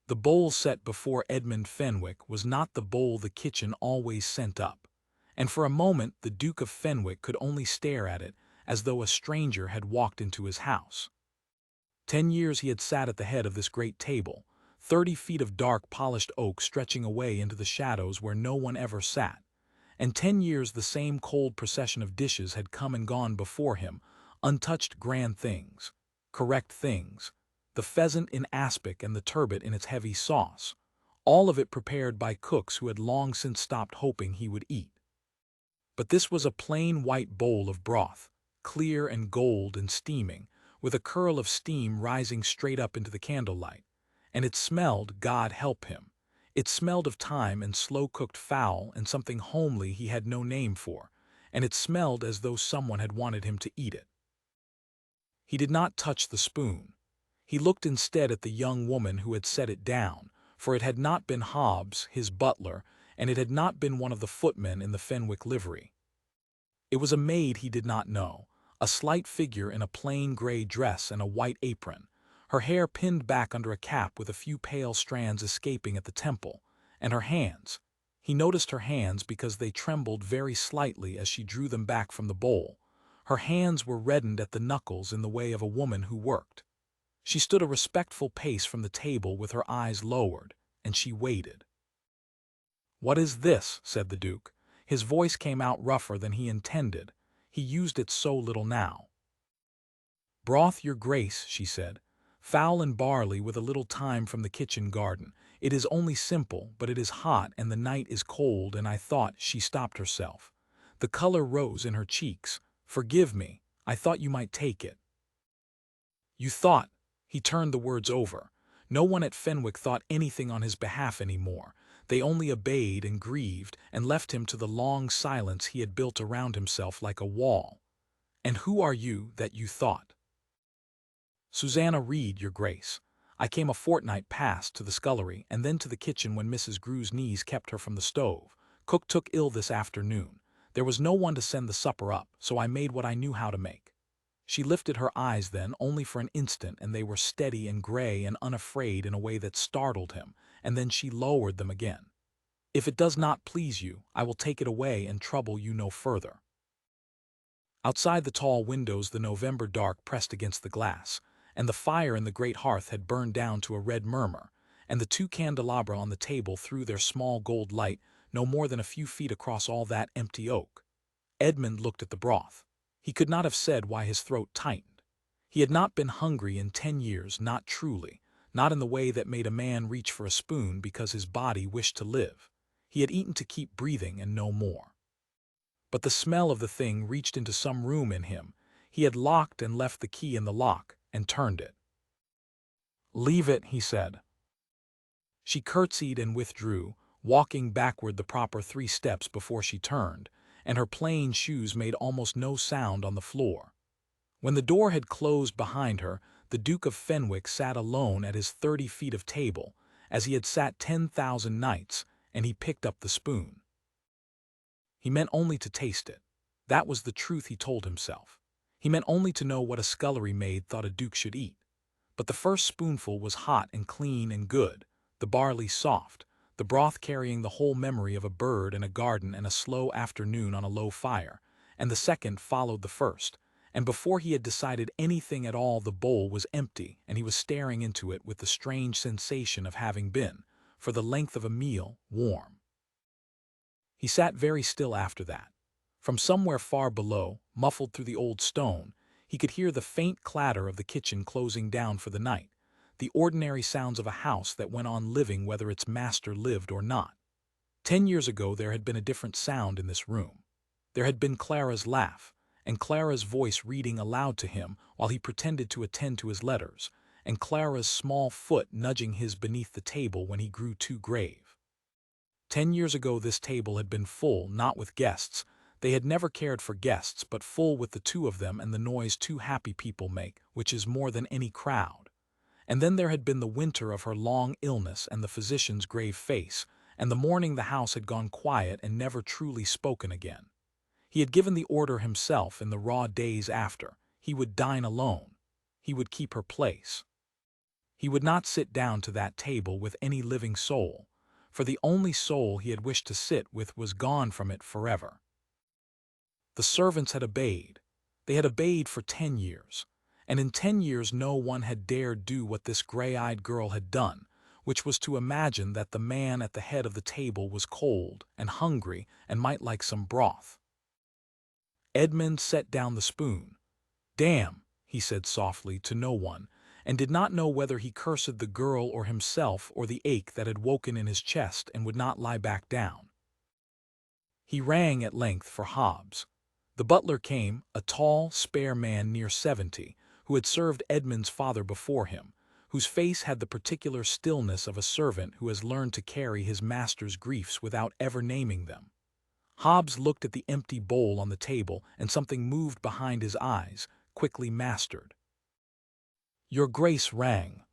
The bowl set before Edmund Fenwick was not the bowl the kitchen always sent up, and for a moment the Duke of Fenwick could only stare at it as though a stranger had walked into his house. 10 years he had sat at the head of this great table, 30 feet of dark polished oak stretching away into the shadows where no one ever sat, and 10 years the same cold procession of dishes had come and gone before him, untouched grand things, correct things, the pheasant in aspic and the turbot in its heavy sauce, all of it prepared by cooks who had long since stopped hoping he would eat. But this was a plain white bowl of broth, clear and gold and steaming, with a curl of steam rising straight up into the candlelight, and it smelled, God help him. It smelled of thyme and slow-cooked fowl and something homely he had no name for, and it smelled as though someone had wanted him to eat it. He did not touch the spoon. He looked instead at the young woman who had set it down, for it had not been Hobbs, his butler, and it had not been one of the footmen in the Fenwick livery. It was a maid he did not know, a slight figure in a plain gray dress and a white apron, her hair pinned back under a cap with a few pale strands escaping at the temple, and her hands. He noticed her hands because they trembled very slightly as she drew them back from the bowl. Her hands were reddened at the knuckles in the way of a woman who worked. She stood a respectful pace from the table with her eyes lowered, and she waited. "What is this?" said the Duke. His voice came out rougher than he intended. He used it so little now. "Broth, your grace," she said. "Fowl and barley with a little thyme from the kitchen garden. It is only simple, but it is hot and the night is cold, and I thought—" She stopped herself. The color rose in her cheeks. "Forgive me. I thought you might take it." "You thought—" He turned the words over. No one at Fenwick thought anything on his behalf any more. They only obeyed and grieved and left him to the long silence he had built around himself like a wall. "And who are you that you thought?" "Susanna Reed, your grace. I came a fortnight past to the scullery and then to the kitchen when Mrs. Grew's knees kept her from the stove. Cook took ill this afternoon. There was no one to send the supper up, so I made what I knew how to make." She lifted her eyes then only for an instant, and they were steady and gray and unafraid in a way that startled him, and then she lowered them again. "If it does not please you, I will take it away and trouble you no further." Outside the tall windows the November dark pressed against the glass, and the fire in the great hearth had burned down to a red murmur, and the two candelabra on the table threw their small gold light no more than a few feet across all that empty oak. Edmund looked at the broth. He could not have said why his throat tightened. He had not been hungry in 10 years, not truly, not in the way that made a man reach for a spoon because his body wished to live. He had eaten to keep breathing and no more. But the smell of the thing reached into some room in him. He had locked and left the key in the lock and turned it. "Leave it," he said. She curtsied and withdrew, walking backward the proper 3 steps before she turned, and her plain shoes made almost no sound on the floor. When the door had closed behind her, the Duke of Fenwick sat alone at his 30 feet of table, as he had sat 10,000 nights, and he picked up the spoon. He meant only to taste it. That was the truth he told himself. He meant only to know what a scullery maid thought a duke should eat. But the first spoonful was hot and clean and good, the barley soft, the broth carrying the whole memory of a bird and a garden and a slow afternoon on a low fire, and the second followed the first, and before he had decided anything at all the bowl was empty, and he was staring into it with the strange sensation of having been, for the length of a meal, warm. He sat very still after that. From somewhere far below, muffled through the old stone, he could hear the faint clatter of the kitchen closing down for the night, the ordinary sounds of a house that went on living whether its master lived or not. 10 years ago there had been a different sound in this room. There had been Clara's laugh, and Clara's voice reading aloud to him while he pretended to attend to his letters, and Clara's small foot nudging his beneath the table when he grew too grave. 10 years ago this table had been full, not with guests. They had never cared for guests, but full with the two of them and the noise 2 happy people make, which is more than any crowd. And then there had been the winter of her long illness and the physician's grave face, and the morning the house had gone quiet and never truly spoken again. He had given the order himself in the raw days after. He would dine alone. He would keep her place. He would not sit down to that table with any living soul, for the only soul he had wished to sit with was gone from it forever. The servants had obeyed. They had obeyed for 10 years, and in 10 years no one had dared do what this gray-eyed girl had done, which was to imagine that the man at the head of the table was cold and hungry and might like some broth. Edmund set down the spoon. "Damn," he said softly to no one, and did not know whether he cursed the girl or himself or the ache that had woken in his chest and would not lie back down. He rang at length for Hobbs. The butler came, a tall, spare man near 70, who had served Edmund's father before him, whose face had the particular stillness of a servant who has learned to carry his master's griefs without ever naming them. Hobbs looked at the empty bowl on the table, and something moved behind his eyes, quickly mastered. "Your Grace rang."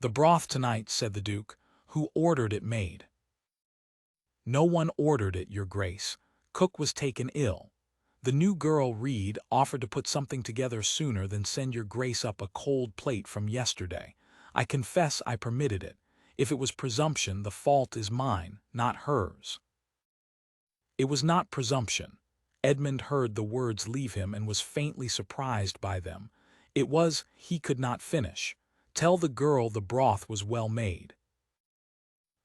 "The broth tonight," said the Duke. "Who ordered it made?" "No one ordered it, Your Grace. Cook was taken ill. The new girl, Reed, offered to put something together sooner than send Your Grace up a cold plate from yesterday. I confess I permitted it. If it was presumption, the fault is mine, not hers." It was not presumption. Edmund heard the words leave him and was faintly surprised by them. It was, he could not finish. Tell the girl the broth was well made.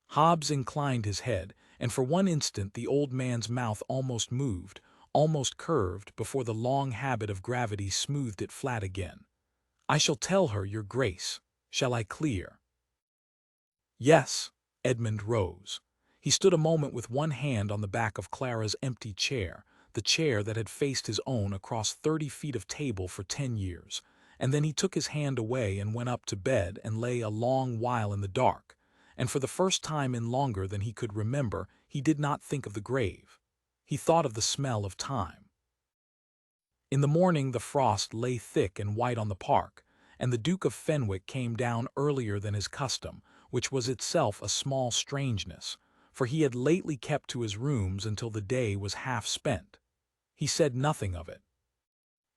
Hobbs inclined his head, and for one instant the old man's mouth almost moved, almost curved, before the long habit of gravity smoothed it flat again. "I shall tell her, Your Grace. Shall I clear?" "Yes." Edmund rose. He stood a moment with one hand on the back of Clara's empty chair, the chair that had faced his own across 30 feet of table for 10 years, and then he took his hand away and went up to bed and lay a long while in the dark, and for the first time in longer than he could remember he did not think of the grave. He thought of the smell of time. In the morning the frost lay thick and white on the park, and the Duke of Fenwick came down earlier than his custom, which was itself a small strangeness, for he had lately kept to his rooms until the day was half spent. He said nothing of it.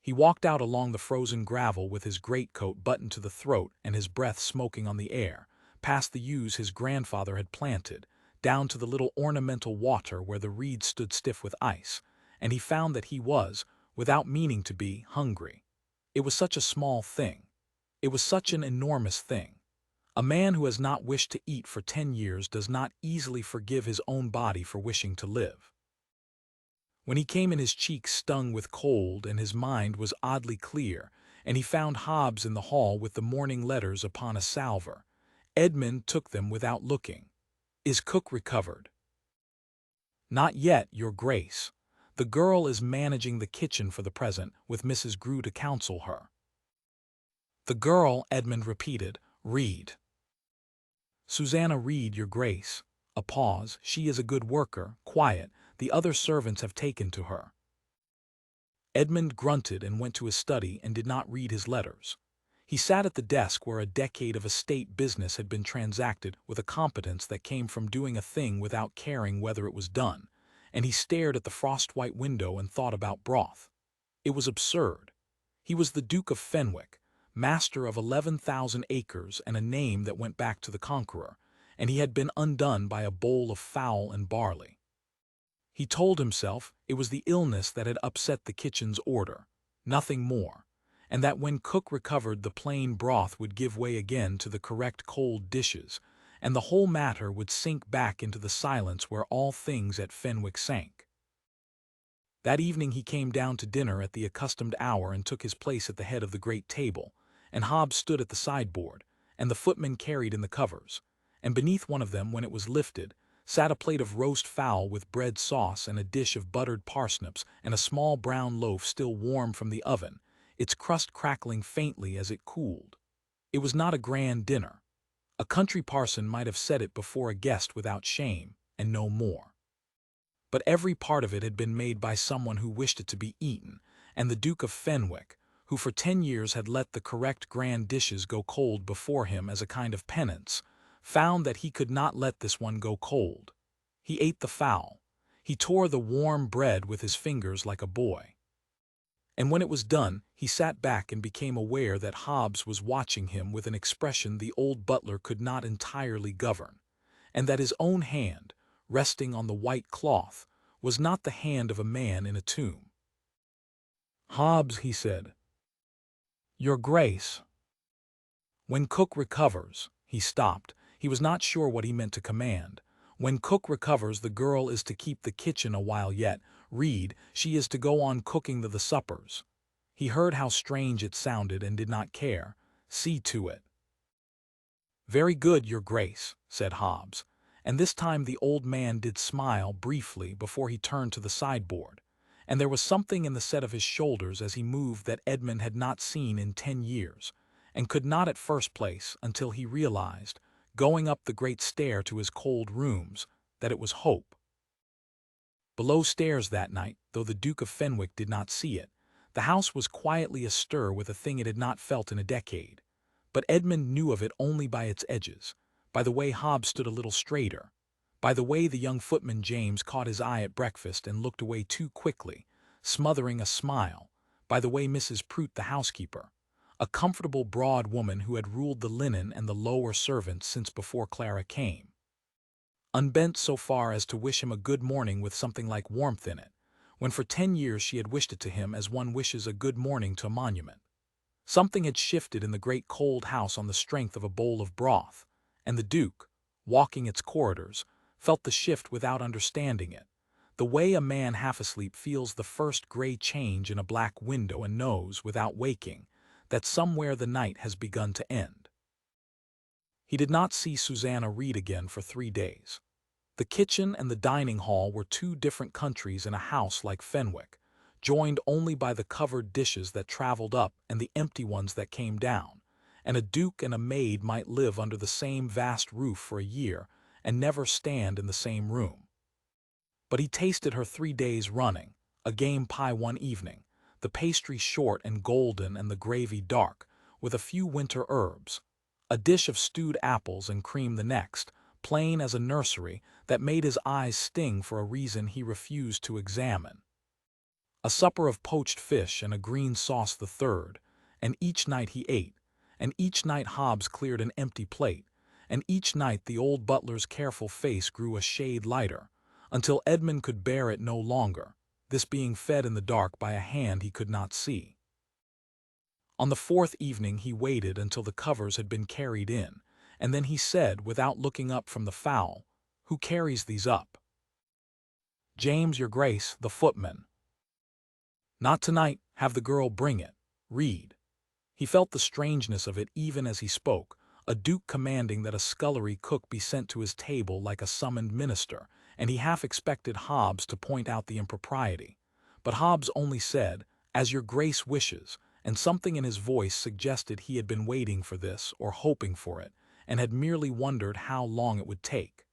He walked out along the frozen gravel with his greatcoat buttoned to the throat and his breath smoking on the air, past the yews his grandfather had planted, down to the little ornamental water where the reeds stood stiff with ice, and he found that he was, without meaning to be, hungry. It was such a small thing. It was such an enormous thing. A man who has not wished to eat for 10 years does not easily forgive his own body for wishing to live. When he came in, his cheeks stung with cold and his mind was oddly clear, and he found Hobbs in the hall with the morning letters upon a salver. Edmund took them without looking. "Is Cook recovered?" "Not yet, Your Grace. The girl is managing the kitchen for the present, with Mrs. Grew to counsel her." "The girl," Edmund repeated. "Reed." "Susanna Reed, Your Grace." A pause. "She is a good worker, quiet. The other servants have taken to her." Edmund grunted and went to his study and did not read his letters. He sat at the desk where a decade of estate business had been transacted with a competence that came from doing a thing without caring whether it was done, and he stared at the frost-white window and thought about broth. It was absurd. He was the Duke of Fenwick, master of 11,000 acres and a name that went back to the Conqueror, and he had been undone by a bowl of fowl and barley. He told himself it was the illness that had upset the kitchen's order, nothing more, and that when Cook recovered the plain broth would give way again to the correct cold dishes, and the whole matter would sink back into the silence where all things at Fenwick sank. That evening he came down to dinner at the accustomed hour and took his place at the head of the great table, and Hobbs stood at the sideboard, and the footman carried in the covers, and beneath one of them, when it was lifted, sat a plate of roast fowl with bread sauce and a dish of buttered parsnips and a small brown loaf still warm from the oven, its crust crackling faintly as it cooled. It was not a grand dinner. A country parson might have set it before a guest without shame, and no more. But every part of it had been made by someone who wished it to be eaten, and the Duke of Fenwick, who for 10 years had let the correct grand dishes go cold before him as a kind of penance, found that he could not let this one go cold. He ate the fowl. He tore the warm bread with his fingers like a boy. And when it was done, he sat back and became aware that Hobbs was watching him with an expression the old butler could not entirely govern, and that his own hand, resting on the white cloth, was not the hand of a man in a tomb. "Hobbs," he said. "Your Grace." "When cook recovers," he stopped. He was not sure what he meant to command. "When cook recovers, the girl is to keep the kitchen a while yet. Read, she is to go on cooking the suppers." He heard how strange it sounded and did not care. "See to it." "Very good, Your Grace," said Hobbs, and this time the old man did smile briefly before he turned to the sideboard, and there was something in the set of his shoulders as he moved that Edmund had not seen in 10 years, and could not at first place until he realized, going up the great stair to his cold rooms, that it was Hope. Below stairs that night, though the Duke of Fenwick did not see it, the house was quietly astir with a thing it had not felt in a decade. But Edmund knew of it only by its edges, by the way Hobbs stood a little straighter, by the way the young footman James caught his eye at breakfast and looked away too quickly, smothering a smile, by the way Mrs. Prout, the housekeeper, a comfortable broad woman who had ruled the linen and the lower servants since before Clara came, unbent so far as to wish him a good morning with something like warmth in it, when for 10 years she had wished it to him as one wishes a good morning to a monument. Something had shifted in the great cold house on the strength of a bowl of broth, and the Duke, walking its corridors, felt the shift without understanding it, the way a man half asleep feels the first gray change in a black window and knows, without waking, that somewhere the night has begun to end. He did not see Susanna Reed again for 3 days. The kitchen and the dining hall were 2 different countries in a house like Fenwick, joined only by the covered dishes that traveled up and the empty ones that came down, and a duke and a maid might live under the same vast roof for a year and never stand in the same room. But he tasted her 3 days running, a game pie one evening, the pastry short and golden and the gravy dark, with a few winter herbs, a dish of stewed apples and cream the next, plain as a nursery, that made his eyes sting for a reason he refused to examine. A supper of poached fish and a green sauce the third, and each night he ate, and each night Hobbs cleared an empty plate, and each night the old butler's careful face grew a shade lighter, until Edmund could bear it no longer, this being fed in the dark by a hand he could not see. On the 4th evening he waited until the covers had been carried in, and then he said, without looking up from the fowl, "Who carries these up?" "James, Your Grace, the footman." "Not tonight, have the girl bring it. Read." He felt the strangeness of it even as he spoke, a duke commanding that a scullery cook be sent to his table like a summoned minister, and he half expected Hobbs to point out the impropriety. But Hobbs only said, "As Your Grace wishes," and something in his voice suggested he had been waiting for this or hoping for it, and had merely wondered how long it would take.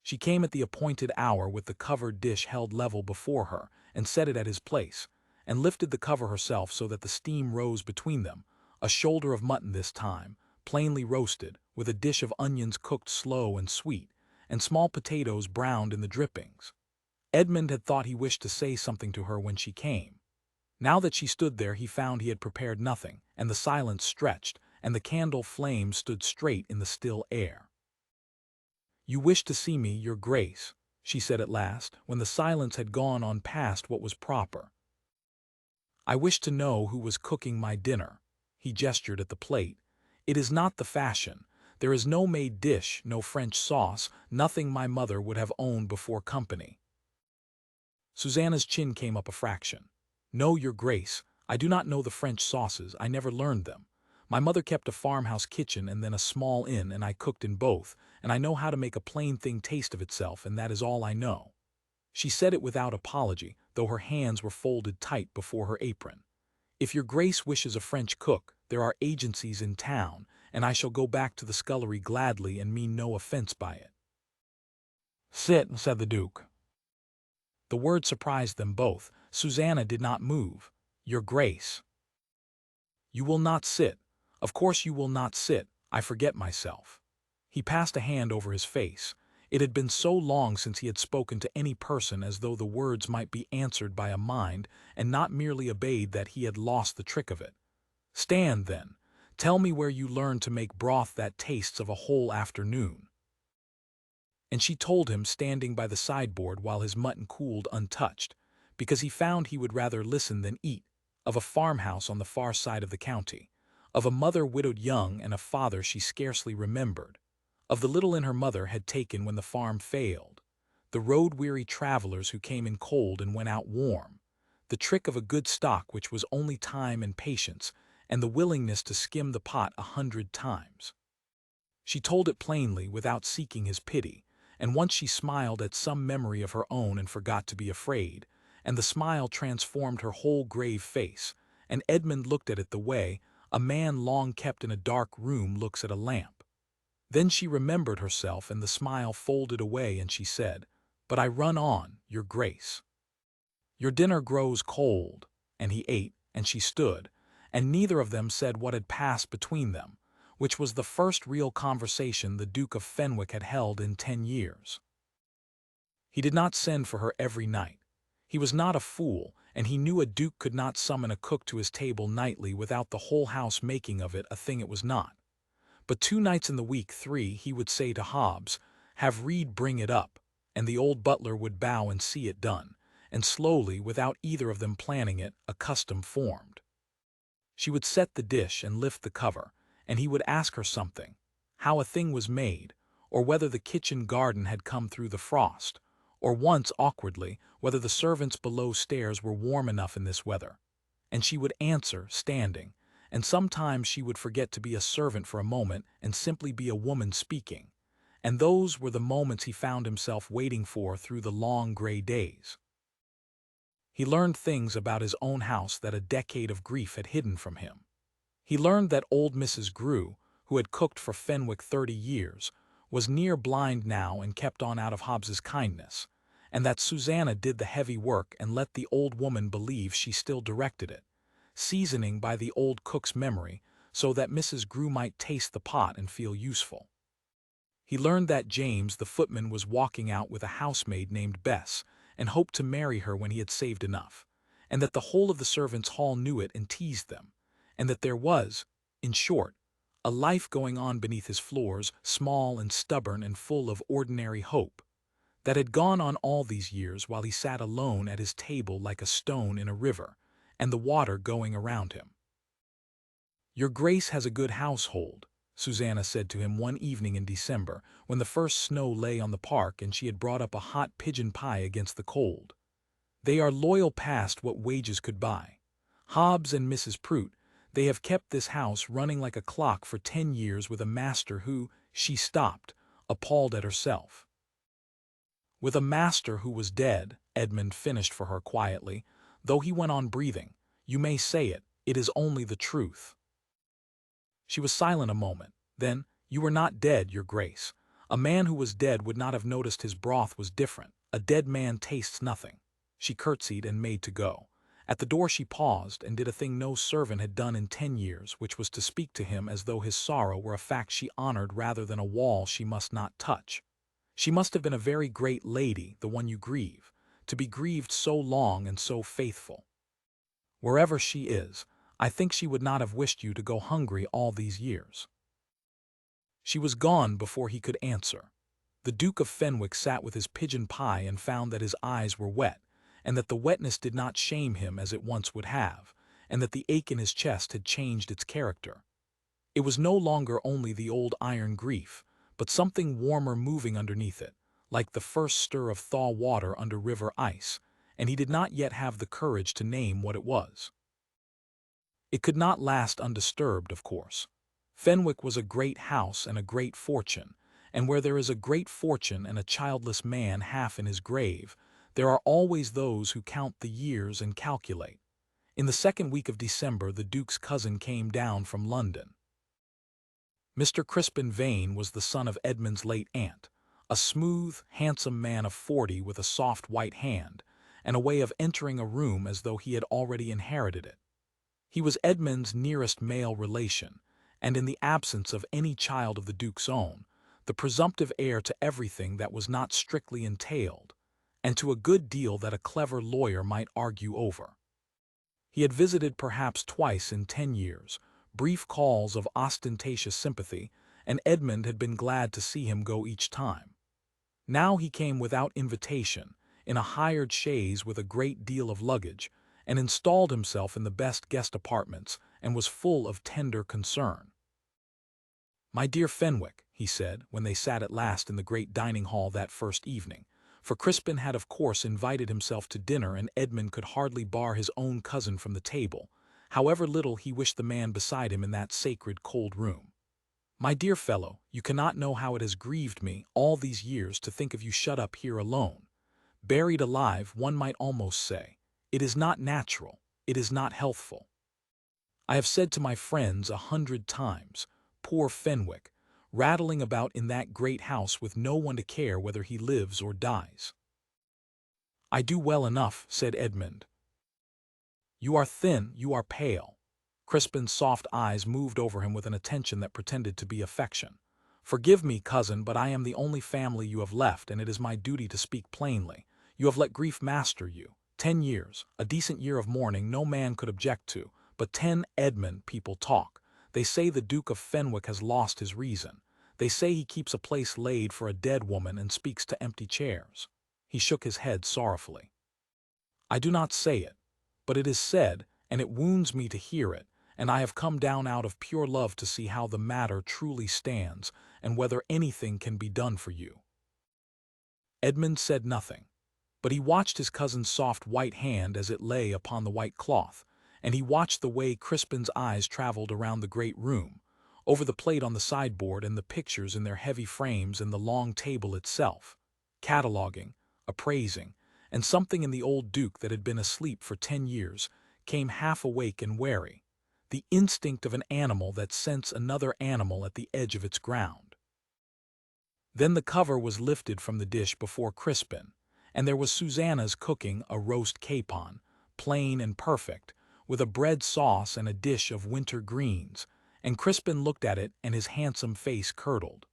She came at the appointed hour with the covered dish held level before her, and set it at his place, and lifted the cover herself so that the steam rose between them, a shoulder of mutton this time, plainly roasted, with a dish of onions cooked slow and sweet, and small potatoes browned in the drippings. Edmund had thought he wished to say something to her when she came. Now that she stood there he found he had prepared nothing, and the silence stretched, and the candle flame stood straight in the still air. "You wish to see me, Your Grace," she said at last, when the silence had gone on past what was proper. "I wish to know who was cooking my dinner." He gestured at the plate. "It is not the fashion. There is no made dish, no French sauce, nothing my mother would have owned before company." Susanna's chin came up a fraction. "No, Your Grace, I do not know the French sauces, I never learned them. My mother kept a farmhouse kitchen and then a small inn, and I cooked in both, and I know how to make a plain thing taste of itself, and that is all I know." She said it without apology, though her hands were folded tight before her apron. "If Your Grace wishes a French cook, there are agencies in town, and I shall go back to the scullery gladly and mean no offense by it." "Sit," said the Duke. The word surprised them both. Susanna did not move. "Your Grace." "You will not sit. Of course you will not sit. I forget myself." He passed a hand over his face. It had been so long since he had spoken to any person as though the words might be answered by a mind and not merely obeyed that he had lost the trick of it. "Stand, then. Tell me where you learned to make broth that tastes of a whole afternoon." And she told him, standing by the sideboard while his mutton cooled untouched, because he found he would rather listen than eat, of a farmhouse on the far side of the county, of a mother widowed young and a father she scarcely remembered, of the little in her mother had taken when the farm failed, the road-weary travelers who came in cold and went out warm, the trick of a good stock which was only time and patience, and the willingness to skim the pot 100 times. She told it plainly, without seeking his pity, and once she smiled at some memory of her own and forgot to be afraid, and the smile transformed her whole grave face, and Edmund looked at it the way a man long kept in a dark room looks at a lamp. Then she remembered herself, and the smile folded away, and she said, "But I run on, your grace. Your dinner grows cold." And he ate, and she stood, and neither of them said what had passed between them, which was the first real conversation the Duke of Fenwick had held in 10 years. He did not send for her every night. He was not a fool, and he knew a duke could not summon a cook to his table nightly without the whole house making of it a thing it was not. But 2 nights in the week, 3, he would say to Hobbs, "Have Reed bring it up," and the old butler would bow and see it done, and slowly, without either of them planning it, a custom formed. She would set the dish and lift the cover, and he would ask her something, how a thing was made, or whether the kitchen garden had come through the frost, or once, awkwardly, whether the servants below stairs were warm enough in this weather. And she would answer, standing, and sometimes she would forget to be a servant for a moment and simply be a woman speaking, and those were the moments he found himself waiting for through the long gray days. He learned things about his own house that a decade of grief had hidden from him. He learned that old Mrs. Grew, who had cooked for Fenwick 30 years, was near blind now and kept on out of Hobbs's kindness, and that Susanna did the heavy work and let the old woman believe she still directed it, seasoning by the old cook's memory so that Mrs. Grew might taste the pot and feel useful. He learned that James the footman was walking out with a housemaid named Bess and hoped to marry her when he had saved enough, and that the whole of the servants' hall knew it and teased them, and that there was, in short, a life going on beneath his floors, small and stubborn and full of ordinary hope, that had gone on all these years while he sat alone at his table like a stone in a river, and the water going around him. "Your Grace has a good household," Susanna said to him one evening in December, when the first snow lay on the park and she had brought up a hot pigeon pie against the cold. "They are loyal past what wages could buy. Hobbs and Mrs. Prout, they have kept this house running like a clock for 10 years with a master who," she stopped, appalled at herself. "With a master who was dead," Edmund finished for her quietly, though he went on breathing. "You may say it, it is only the truth." She was silent a moment. Then, "You were not dead, your Grace. A man who was dead would not have noticed his broth was different. A dead man tastes nothing." She curtsied and made to go. At the door she paused and did a thing no servant had done in 10 years, which was to speak to him as though his sorrow were a fact she honored rather than a wall she must not touch. She must have been a very great lady, the one you grieve, to be grieved so long and so faithful. Wherever she is, I think she would not have wished you to go hungry all these years. She was gone before he could answer. The Duke of Fenwick sat with his pigeon pie and found that his eyes were wet, and that the wetness did not shame him as it once would have, and that the ache in his chest had changed its character. It was no longer only the old iron grief, but something warmer moving underneath it, like the first stir of thaw water under river ice, and he did not yet have the courage to name what it was. It could not last undisturbed, of course. Fenwick was a great house and a great fortune, and where there is a great fortune and a childless man half in his grave, there are always those who count the years and calculate. In the second week of December the Duke's cousin came down from London. Mr. Crispin Vane was the son of Edmund's late aunt, a smooth, handsome man of 40 with a soft white hand, and a way of entering a room as though he had already inherited it. He was Edmund's nearest male relation, and in the absence of any child of the Duke's own, the presumptive heir to everything that was not strictly entailed, and to a good deal that a clever lawyer might argue over. He had visited perhaps twice in 10 years, brief calls of ostentatious sympathy, and Edmund had been glad to see him go each time. Now he came without invitation, in a hired chaise with a great deal of luggage, and installed himself in the best guest apartments, and was full of tender concern. "My dear Fenwick," he said, when they sat at last in the great dining hall that first evening, for Crispin had of course invited himself to dinner and Edmund could hardly bar his own cousin from the table, however little he wished the man beside him in that sacred cold room. "My dear fellow, you cannot know how it has grieved me all these years to think of you shut up here alone. Buried alive, one might almost say. It is not natural, it is not healthful. I have said to my friends 100 times, poor Fenwick, rattling about in that great house with no one to care whether he lives or dies." "I do well enough," said Edmund. "You are thin, you are pale." Crispin's soft eyes moved over him with an attention that pretended to be affection. "Forgive me, cousin, but I am the only family you have left, and it is my duty to speak plainly. You have let grief master you. 10 years, a decent year of mourning no man could object to, but 10 Edmund people talk. They say the Duke of Fenwick has lost his reason. They say he keeps a place laid for a dead woman and speaks to empty chairs." He shook his head sorrowfully. "I do not say it, but it is said, and it wounds me to hear it, and I have come down out of pure love to see how the matter truly stands, and whether anything can be done for you." Edmund said nothing, but he watched his cousin's soft white hand as it lay upon the white cloth, and he watched the way Crispin's eyes traveled around the great room, over the plate on the sideboard and the pictures in their heavy frames and the long table itself, cataloguing, appraising, and something in the old Duke that had been asleep for 10 years came half awake and wary, the instinct of an animal that scents another animal at the edge of its ground. Then the cover was lifted from the dish before Crispin, and there was Susanna's cooking a roast capon, plain and perfect, with a bread sauce and a dish of winter greens, and Crispin looked at it and his handsome face curdled.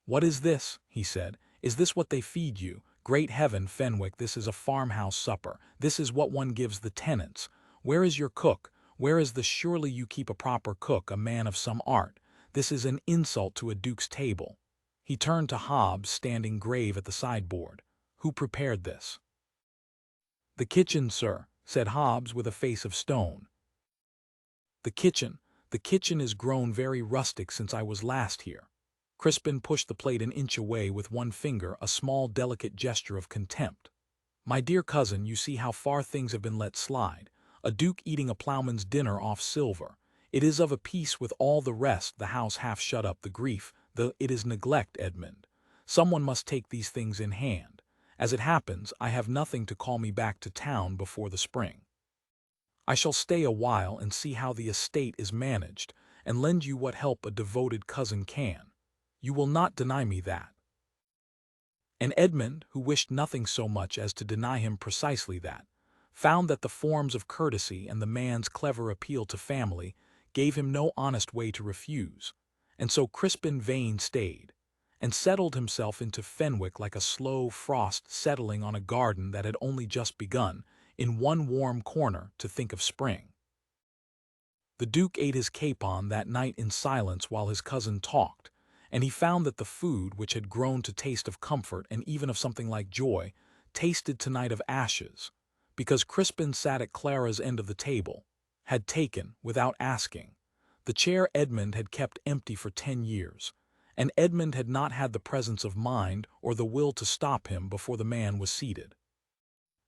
"What is this?" he said. "Is this what they feed you? Great heaven, Fenwick, this is a farmhouse supper. This is what one gives the tenants. Where is your cook? Where is the surely you keep a proper cook, a man of some art? This is an insult to a duke's table." He turned to Hobbs, standing grave at the sideboard. "Who prepared this?" "The kitchen, sir," said Hobbs with a face of stone. The kitchen is grown very rustic since I was last here." Crispin pushed the plate an inch away with one finger, a small delicate gesture of contempt. "My dear cousin, you see how far things have been let slide. A duke eating a ploughman's dinner off silver. It is of a piece with all the rest, the house half shut up, the grief, it is neglect, Edmund. Someone must take these things in hand. As it happens, I have nothing to call me back to town before the spring. I shall stay a while and see how the estate is managed, and lend you what help a devoted cousin can. You will not deny me that." And Edmund, who wished nothing so much as to deny him precisely that, found that the forms of courtesy and the man's clever appeal to family gave him no honest way to refuse, and so Crispin Vane stayed, and settled himself into Fenwick like a slow frost settling on a garden that had only just begun, in one warm corner, to think of spring. The Duke ate his capon that night in silence while his cousin talked, and he found that the food, which had grown to taste of comfort and even of something like joy, tasted tonight of ashes, because Crispin sat at Clara's end of the table, had taken, without asking, the chair Edmund had kept empty for 10 years, and Edmund had not had the presence of mind or the will to stop him before the man was seated.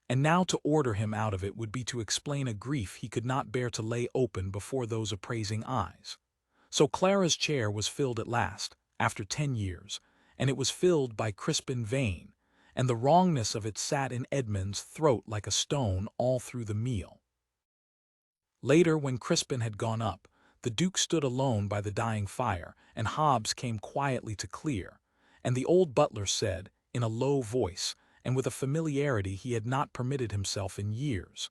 And now to order him out of it would be to explain a grief he could not bear to lay open before those appraising eyes. So Clara's chair was filled at last, after 10 years, and it was filled by Crispin Vane, and the wrongness of it sat in Edmund's throat like a stone all through the meal. Later, when Crispin had gone up, the Duke stood alone by the dying fire, and Hobbs came quietly to clear, and the old butler said, in a low voice, and with a familiarity he had not permitted himself in years,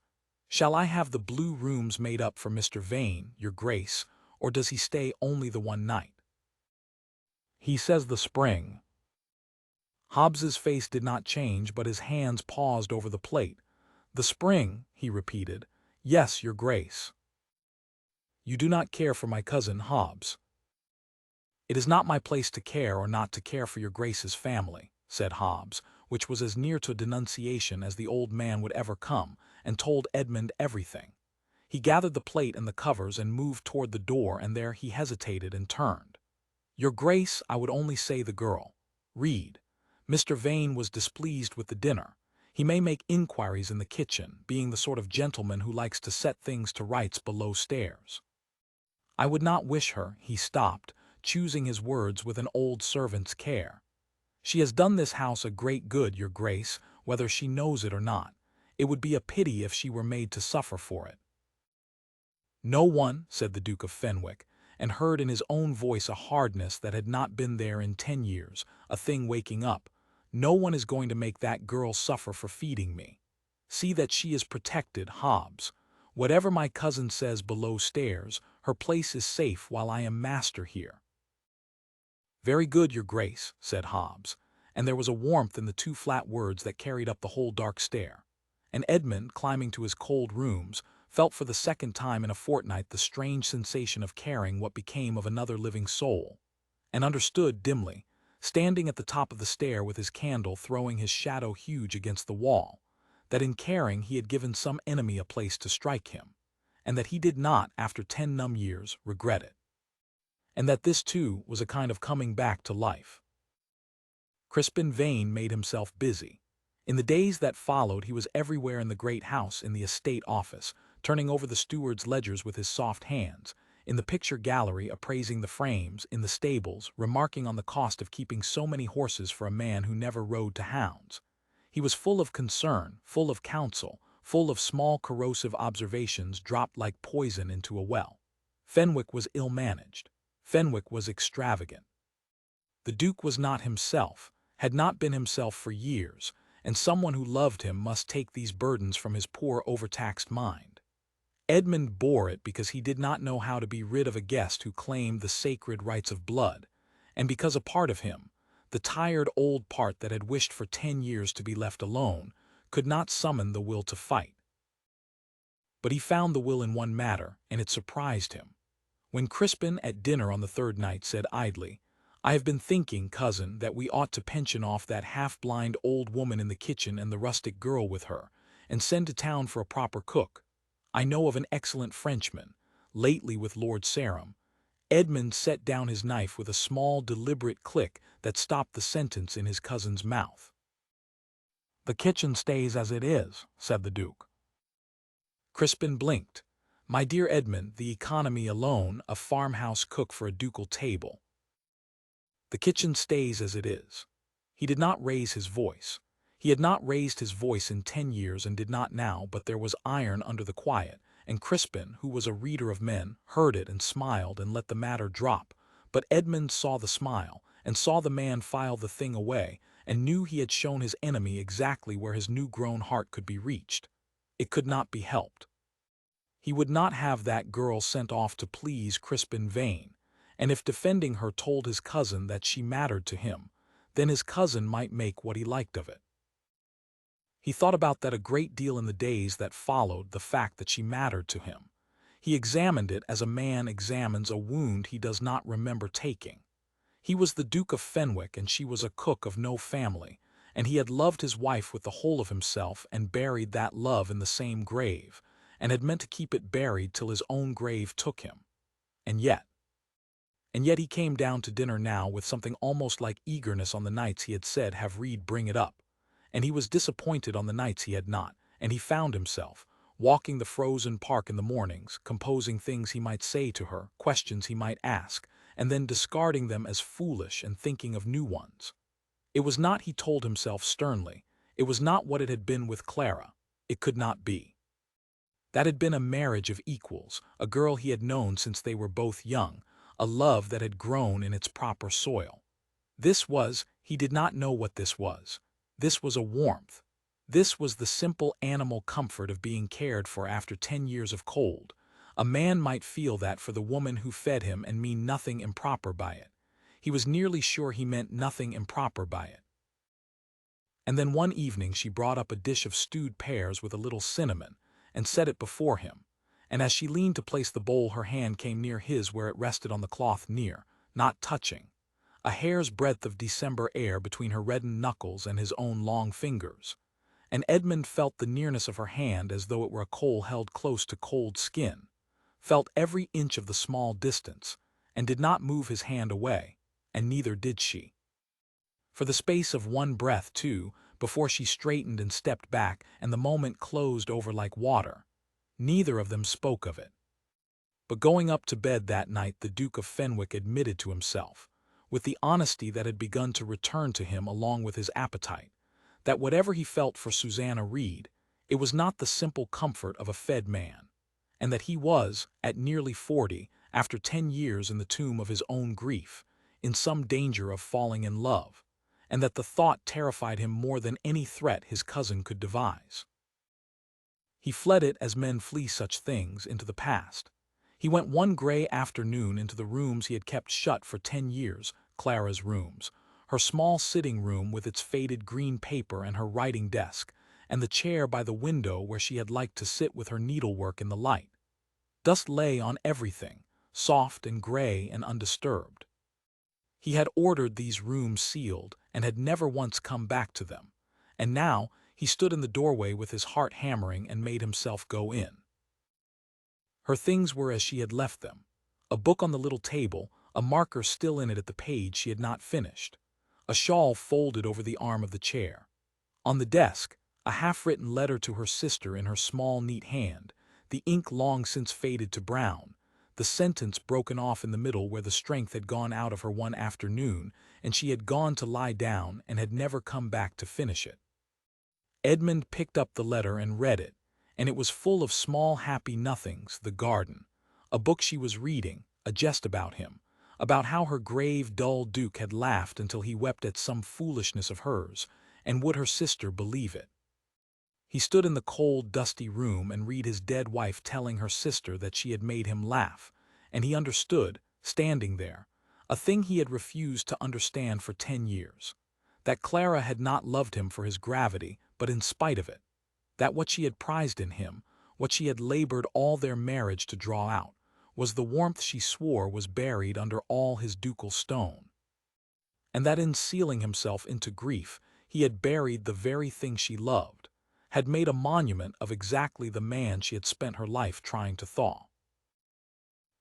"Shall I have the blue rooms made up for Mr. Vane, your grace, or does he stay only the one night?" He says the spring. Hobbs's face did not change, but his hands paused over the plate. The spring, he repeated. Yes, your grace. You do not care for my cousin Hobbs. It is not my place to care or not to care for your grace's family, said Hobbs, which was as near to denunciation as the old man would ever come, and told Edmund everything. He gathered the plate and the covers and moved toward the door, and there he hesitated and turned. Your grace, I would only say the girl. Read. Mr. Vane was displeased with the dinner. He may make inquiries in the kitchen, being the sort of gentleman who likes to set things to rights below stairs. I would not wish her, he stopped, choosing his words with an old servant's care. She has done this house a great good, your grace, whether she knows it or not. It would be a pity if she were made to suffer for it. No one, said the Duke of Fenwick, and heard in his own voice a hardness that had not been there in 10 years, a thing waking up. No one is going to make that girl suffer for feeding me. See that she is protected, Hobbs. Whatever my cousin says below stairs, her place is safe while I am master here. Very good, your grace, said Hobbs, and there was a warmth in the two flat words that carried up the whole dark stair. And Edmund, climbing to his cold rooms, felt for the second time in a fortnight the strange sensation of caring what became of another living soul, and understood dimly, standing at the top of the stair with his candle throwing his shadow huge against the wall, that in caring he had given some enemy a place to strike him, and that he did not, after 10 numb years, regret it. And that this, too, was a kind of coming back to life. Crispin Vane made himself busy. In the days that followed he was everywhere in the great house, in the estate office, turning over the steward's ledgers with his soft hands, in the picture gallery appraising the frames, in the stables, remarking on the cost of keeping so many horses for a man who never rode to hounds. He was full of concern, full of counsel, full of small corrosive observations dropped like poison into a well. Fenwick was ill-managed. Fenwick was extravagant. The Duke was not himself, had not been himself for years, and someone who loved him must take these burdens from his poor overtaxed mind. Edmund bore it because he did not know how to be rid of a guest who claimed the sacred rights of blood, and because a part of him, the tired old part that had wished for 10 years to be left alone, could not summon the will to fight. But he found the will in one matter, and it surprised him. When Crispin at dinner on the third night said idly, I have been thinking, cousin, that we ought to pension off that half-blind old woman in the kitchen and the rustic girl with her, and send to town for a proper cook. I know of an excellent Frenchman, lately with Lord Sarum. Edmund set down his knife with a small, deliberate click that stopped the sentence in his cousin's mouth. The kitchen stays as it is, said the Duke. Crispin blinked. My dear Edmund, the economy alone, a farmhouse cook for a ducal table. The kitchen stays as it is. He did not raise his voice. He had not raised his voice in 10 years and did not now, but there was iron under the quiet, and Crispin, who was a reader of men, heard it and smiled and let the matter drop. But Edmund saw the smile, and saw the man file the thing away, and knew he had shown his enemy exactly where his new-grown heart could be reached. It could not be helped. He would not have that girl sent off to please Crispin Vane, and if defending her told his cousin that she mattered to him, then his cousin might make what he liked of it. He thought about that a great deal in the days that followed the fact that she mattered to him. He examined it as a man examines a wound he does not remember taking. He was the Duke of Fenwick, and she was a cook of no family, and he had loved his wife with the whole of himself and buried that love in the same grave, and had meant to keep it buried till his own grave took him. And yet he came down to dinner now with something almost like eagerness on the nights he had said have Reed bring it up, and he was disappointed on the nights he had not, and he found himself, walking the frozen park in the mornings, composing things he might say to her, questions he might ask, and then discarding them as foolish and thinking of new ones. It was not, he told himself sternly, it was not what it had been with Clara. It could not be. That had been a marriage of equals, a girl he had known since they were both young, a love that had grown in its proper soil. This was, he did not know what this was. This was a warmth. This was the simple animal comfort of being cared for after 10 years of cold. A man might feel that for the woman who fed him and mean nothing improper by it. He was nearly sure he meant nothing improper by it. And then one evening she brought up a dish of stewed pears with a little cinnamon, and set it before him, and as she leaned to place the bowl her hand came near his where it rested on the cloth near, not touching, a hair's breadth of December air between her reddened knuckles and his own long fingers, and Edmund felt the nearness of her hand as though it were a coal held close to cold skin, felt every inch of the small distance, and did not move his hand away, and neither did she. For the space of one breath, too, before she straightened and stepped back, and the moment closed over like water, neither of them spoke of it. But going up to bed that night, the Duke of Fenwick admitted to himself, with the honesty that had begun to return to him along with his appetite, that whatever he felt for Susanna Reed, it was not the simple comfort of a fed man, and that he was, at nearly 40, after 10 years in the tomb of his own grief, in some danger of falling in love, and that the thought terrified him more than any threat his cousin could devise. He fled it as men flee such things into the past. He went one gray afternoon into the rooms he had kept shut for 10 years, Clara's rooms, her small sitting room with its faded green paper and her writing desk, and the chair by the window where she had liked to sit with her needlework in the light. Dust lay on everything, soft and gray and undisturbed. He had ordered these rooms sealed and had never once come back to them, and now he stood in the doorway with his heart hammering and made himself go in. Her things were as she had left them, a book on the little table, a marker still in it at the page she had not finished, a shawl folded over the arm of the chair. On the desk, a half-written letter to her sister in her small, neat hand, the ink long since faded to brown, the sentence broken off in the middle where the strength had gone out of her one afternoon and she had gone to lie down and had never come back to finish it. Edmund picked up the letter and read it, and it was full of small happy nothings, the garden, a book she was reading, a jest about him, about how her grave, dull Duke had laughed until he wept at some foolishness of hers, and would her sister believe it? He stood in the cold, dusty room and read his dead wife telling her sister that she had made him laugh, and he understood, standing there, a thing he had refused to understand for 10 years, that Clara had not loved him for his gravity, but in spite of it, that what she had prized in him, what she had labored all their marriage to draw out, was the warmth she swore was buried under all his ducal stone, and that in sealing himself into grief he had buried the very thing she loved, had made a monument of exactly the man she had spent her life trying to thaw.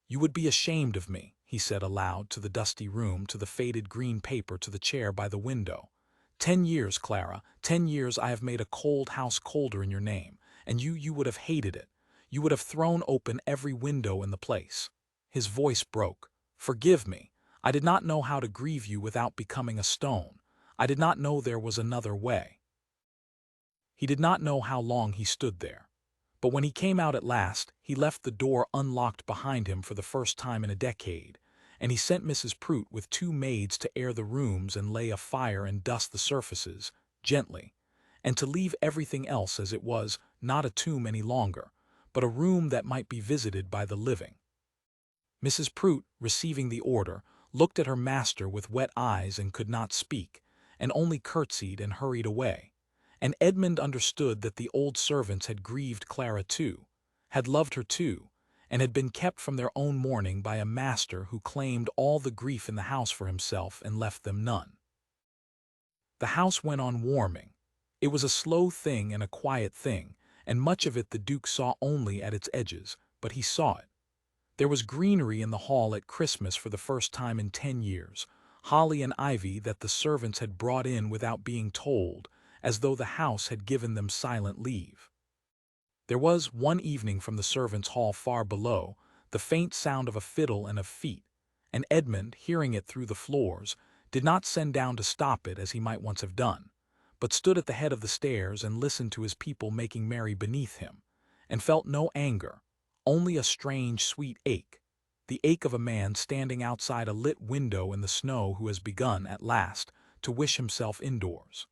"You would be ashamed of me," he said aloud, to the dusty room, to the faded green paper, to the chair by the window. 10 years, Clara, 10 years I have made a cold house colder in your name, and you would have hated it. You would have thrown open every window in the place." His voice broke. "Forgive me. I did not know how to grieve you without becoming a stone. I did not know there was another way." He did not know how long he stood there, but when he came out at last, he left the door unlocked behind him for the first time in a decade, and he sent Mrs. Prout with 2 maids to air the rooms and lay a fire and dust the surfaces, gently, and to leave everything else as it was, not a tomb any longer, but a room that might be visited by the living. Mrs. Prout, receiving the order, looked at her master with wet eyes and could not speak, and only curtsied and hurried away. And Edmund understood that the old servants had grieved Clara too, had loved her too, and had been kept from their own mourning by a master who claimed all the grief in the house for himself and left them none. The house went on warming. It was a slow thing and a quiet thing, and much of it the Duke saw only at its edges, but he saw it. There was greenery in the hall at Christmas for the first time in 10 years, holly and ivy that the servants had brought in without being told, as though the house had given them silent leave. There was, one evening from the servants' hall far below, the faint sound of a fiddle and of feet, and Edmund, hearing it through the floors, did not send down to stop it as he might once have done, but stood at the head of the stairs and listened to his people making merry beneath him, and felt no anger, only a strange, sweet ache, the ache of a man standing outside a lit window in the snow who has begun, at last, to wish himself indoors.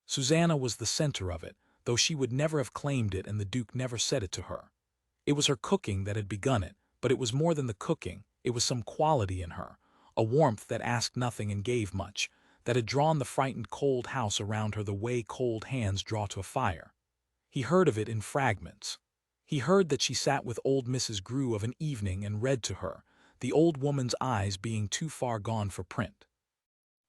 Susanna was the center of it, though she would never have claimed it and the Duke never said it to her. It was her cooking that had begun it, but it was more than the cooking, it was some quality in her, a warmth that asked nothing and gave much, that had drawn the frightened cold house around her the way cold hands draw to a fire. He heard of it in fragments. He heard that she sat with old Mrs. Grew of an evening and read to her, the old woman's eyes being too far gone for print.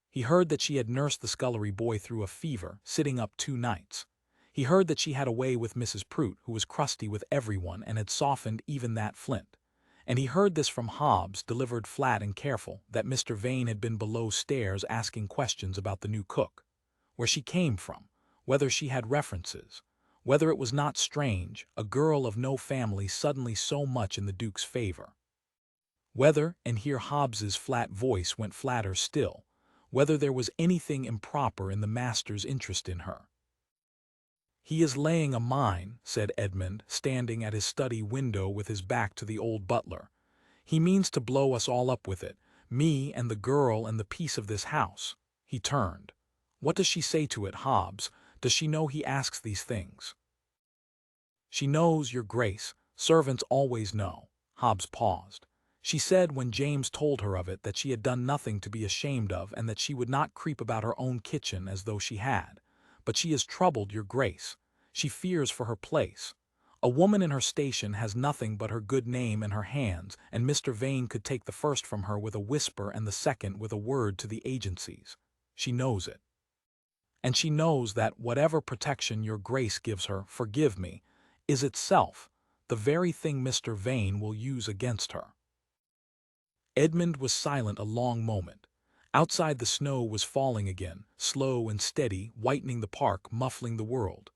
He heard that she had nursed the scullery boy through a fever, sitting up 2 nights. He heard that she had a way with Mrs. Prout, who was crusty with everyone and had softened even that flint. And he heard this from Hobbs, delivered flat and careful, that Mr. Vane had been below stairs asking questions about the new cook, where she came from, whether she had references, whether it was not strange, a girl of no family suddenly so much in the Duke's favor. Whether, and here Hobbs's flat voice went flatter still, whether there was anything improper in the master's interest in her. "He is laying a mine," said Edmund, standing at his study window with his back to the old butler. "He means to blow us all up with it, me and the girl and the peace of this house." He turned. "What does she say to it, Hobbs? Does she know he asks these things?" "She knows, your grace. Servants always know." Hobbs paused. "She said when James told her of it that she had done nothing to be ashamed of and that she would not creep about her own kitchen as though she had. But she is troubled, your grace. She fears for her place. A woman in her station has nothing but her good name in her hands, and Mr. Vane could take the first from her with a whisper and the second with a word to the agencies. She knows it. And she knows that whatever protection your grace gives her, forgive me, is itself the very thing Mr. Vane will use against her." Edmund was silent a long moment. Outside the snow was falling again, slow and steady, whitening the park, muffling the world.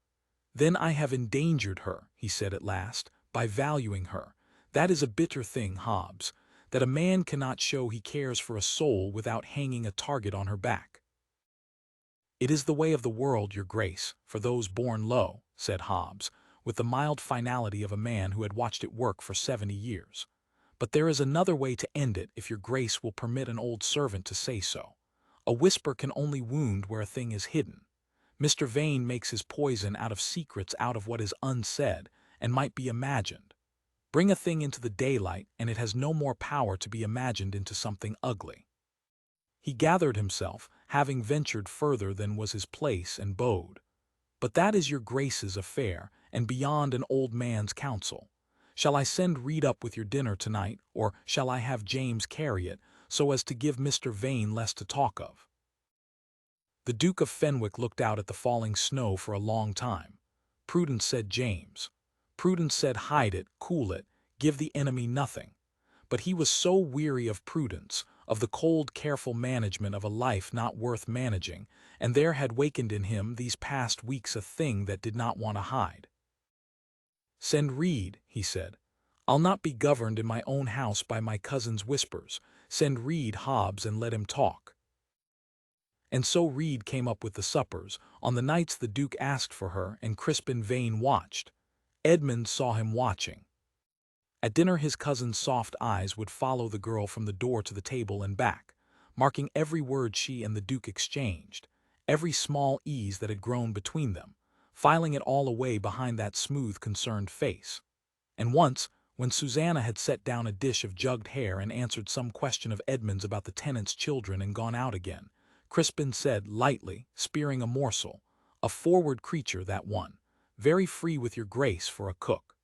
"Then I have endangered her," he said at last, "by valuing her. That is a bitter thing, Hobbs, that a man cannot show he cares for a soul without hanging a target on her back." "It is the way of the world, your grace, for those born low," said Hobbs, with the mild finality of a man who had watched it work for 70 years. "But there is another way to end it, if your grace will permit an old servant to say so. A whisper can only wound where a thing is hidden. Mr. Vane makes his poison out of secrets, out of what is unsaid, and might be imagined. Bring a thing into the daylight, and it has no more power to be imagined into something ugly." He gathered himself, having ventured further than was his place, and bowed. "But that is your grace's affair, and beyond an old man's counsel. Shall I send Reed up with your dinner tonight, or shall I have James carry it, so as to give Mr. Vane less to talk of?" The Duke of Fenwick looked out at the falling snow for a long time. Prudence said James. Prudence said hide it, cool it, give the enemy nothing. But he was so weary of prudence, of the cold, careful management of a life not worth managing, and there had wakened in him these past weeks a thing that did not want to hide. "Send Reed," he said. "I'll not be governed in my own house by my cousin's whispers. Send Reed, Hobbs, and let him talk." And so Reed came up with the suppers, on the nights the Duke asked for her, and Crispin Vane watched. Edmund saw him watching. At dinner his cousin's soft eyes would follow the girl from the door to the table and back, marking every word she and the Duke exchanged, every small ease that had grown between them, filing it all away behind that smooth, concerned face. And once, when Susanna had set down a dish of jugged hare and answered some question of Edmund's about the tenant's children and gone out again, Crispin said, lightly, spearing a morsel, "A forward creature, that one, very free with your grace for a cook.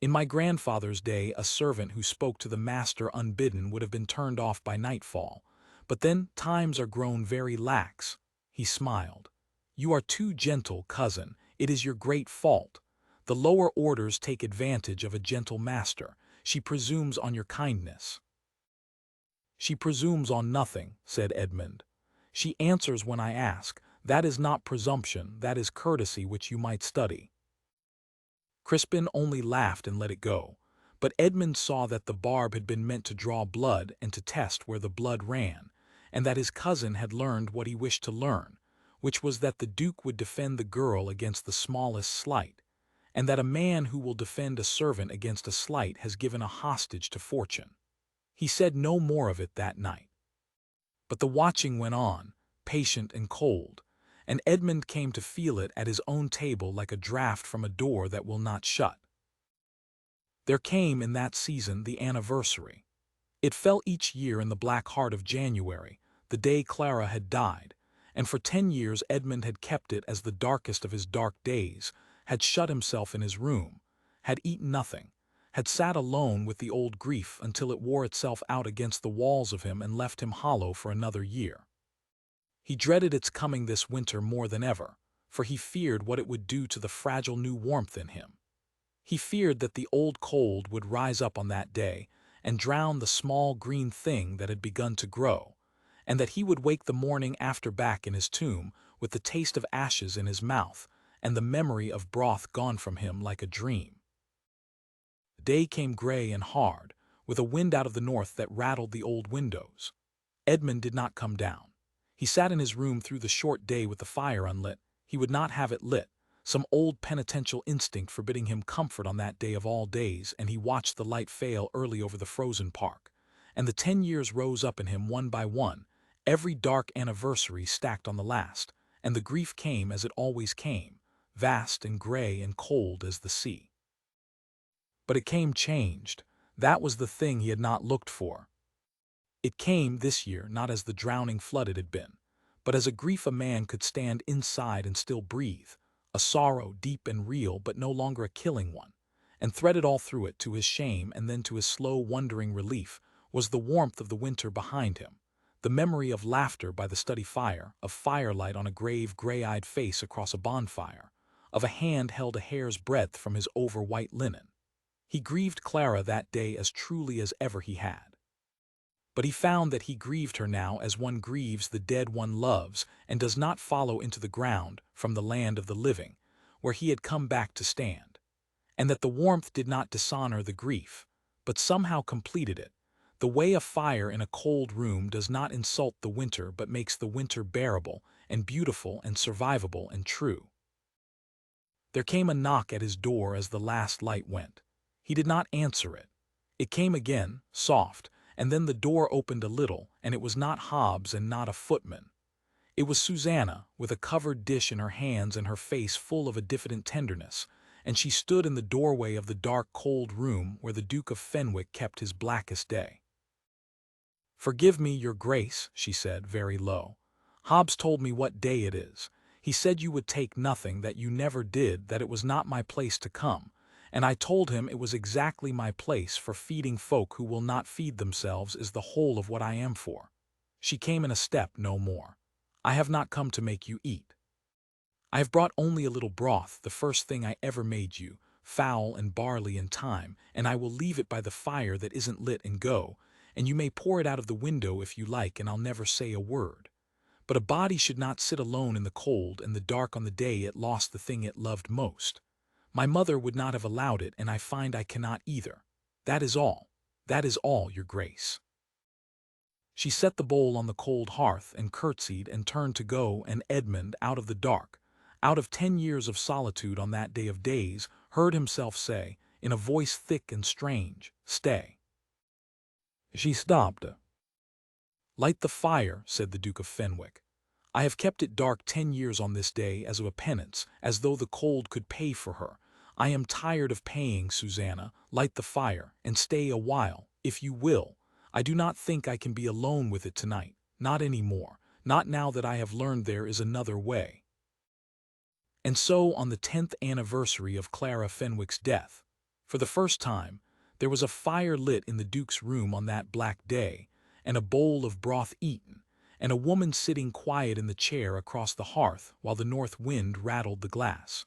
In my grandfather's day a servant who spoke to the master unbidden would have been turned off by nightfall, but then times are grown very lax." He smiled. "You are too gentle, cousin. It is your great fault. The lower orders take advantage of a gentle master. She presumes on your kindness." "She presumes on nothing," said Edmund. "She answers when I ask. That is not presumption, that is courtesy which you might study." Crispin only laughed and let it go, but Edmund saw that the barb had been meant to draw blood and to test where the blood ran, and that his cousin had learned what he wished to learn, which was that the Duke would defend the girl against the smallest slight, and that a man who will defend a servant against a slight has given a hostage to fortune. He said no more of it that night. But the watching went on, patient and cold, and Edmund came to feel it at his own table like a draught from a door that will not shut. There came in that season the anniversary. It fell each year in the black heart of January, the day Clara had died, and for 10 years Edmund had kept it as the darkest of his dark days, had shut himself in his room, had eaten nothing, had sat alone with the old grief until it wore itself out against the walls of him and left him hollow for another year. He dreaded its coming this winter more than ever, for he feared what it would do to the fragile new warmth in him. He feared that the old cold would rise up on that day and drown the small green thing that had begun to grow, and that he would wake the morning after back in his tomb with the taste of ashes in his mouth and the memory of broth gone from him like a dream. The day came gray and hard, with a wind out of the north that rattled the old windows. Edmund did not come down. He sat in his room through the short day with the fire unlit. He would not have it lit, some old penitential instinct forbidding him comfort on that day of all days, and he watched the light fail early over the frozen park. And the 10 years rose up in him one by one, every dark anniversary stacked on the last, and the grief came as it always came, vast and gray and cold as the sea. But it came changed. That was the thing he had not looked for. It came this year not as the drowning flood it had been, but as a grief a man could stand inside and still breathe, a sorrow deep and real but no longer a killing one, and threaded all through it, to his shame and then to his slow wondering relief, was the warmth of the winter behind him, the memory of laughter by the study fire, of firelight on a grave gray-eyed face across a bonfire, of a hand held a hair's breadth from his over-white linen. He grieved Clara that day as truly as ever he had. But he found that he grieved her now as one grieves the dead one loves and does not follow into the ground from the land of the living, where he had come back to stand, and that the warmth did not dishonor the grief, but somehow completed it, the way a fire in a cold room does not insult the winter but makes the winter bearable and beautiful and survivable and true. There came a knock at his door as the last light went. He did not answer it. It came again, soft, and then the door opened a little, and it was not Hobbs and not a footman. It was Susanna, with a covered dish in her hands and her face full of a diffident tenderness, and she stood in the doorway of the dark, cold room where the Duke of Fenwick kept his blackest day. "Forgive me, your grace," she said, very low. "Hobbs told me what day it is. He said you would take nothing, that you never did, that it was not my place to come. And I told him it was exactly my place, for feeding folk who will not feed themselves is the whole of what I am for." She came in a step, no more. "I have not come to make you eat. I have brought only a little broth, the first thing I ever made you, fowl and barley and thyme, and I will leave it by the fire that isn't lit and go, and you may pour it out of the window if you like, and I'll never say a word. But a body should not sit alone in the cold and the dark on the day it lost the thing it loved most. My mother would not have allowed it, and I find I cannot either. That is all. That is all, your grace." She set the bowl on the cold hearth and curtsied and turned to go, and Edmund, out of the dark, out of 10 years of solitude on that day of days, heard himself say, in a voice thick and strange, "Stay." She stopped. "Light the fire," said the Duke of Fenwick. "I have kept it dark 10 years on this day as a penance, as though the cold could pay for her. I am tired of paying, Susanna. Light the fire, and stay a while, if you will. I do not think I can be alone with it tonight, not any more, not now that I have learned there is another way." And so, on the 10th anniversary of Clara Fenwick's death, for the first time, there was a fire lit in the Duke's room on that black day, and a bowl of broth eaten, and a woman sitting quiet in the chair across the hearth while the north wind rattled the glass.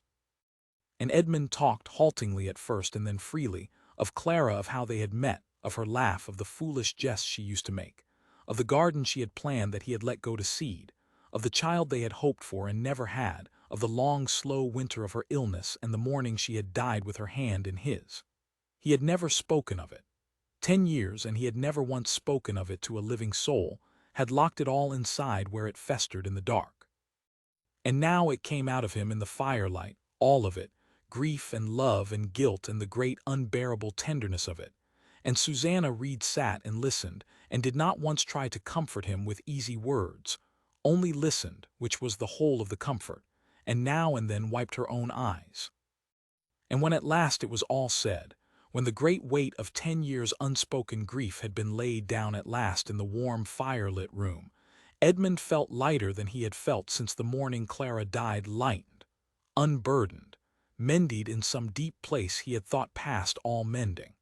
And Edmund talked haltingly at first and then freely, of Clara, of how they had met, of her laugh, of the foolish jests she used to make, of the garden she had planned that he had let go to seed, of the child they had hoped for and never had, of the long, slow winter of her illness and the morning she had died with her hand in his. He had never spoken of it. 10 years, and he had never once spoken of it to a living soul, had locked it all inside where it festered in the dark. And now it came out of him in the firelight, all of it, grief and love and guilt and the great unbearable tenderness of it. And Susanna Reed sat and listened, and did not once try to comfort him with easy words, only listened, which was the whole of the comfort, and now and then wiped her own eyes. And when at last it was all said, when the great weight of 10 years' unspoken grief had been laid down at last in the warm firelit room, Edmund felt lighter than he had felt since the morning Clara died, lightened, unburdened, mended in some deep place he had thought past all mending.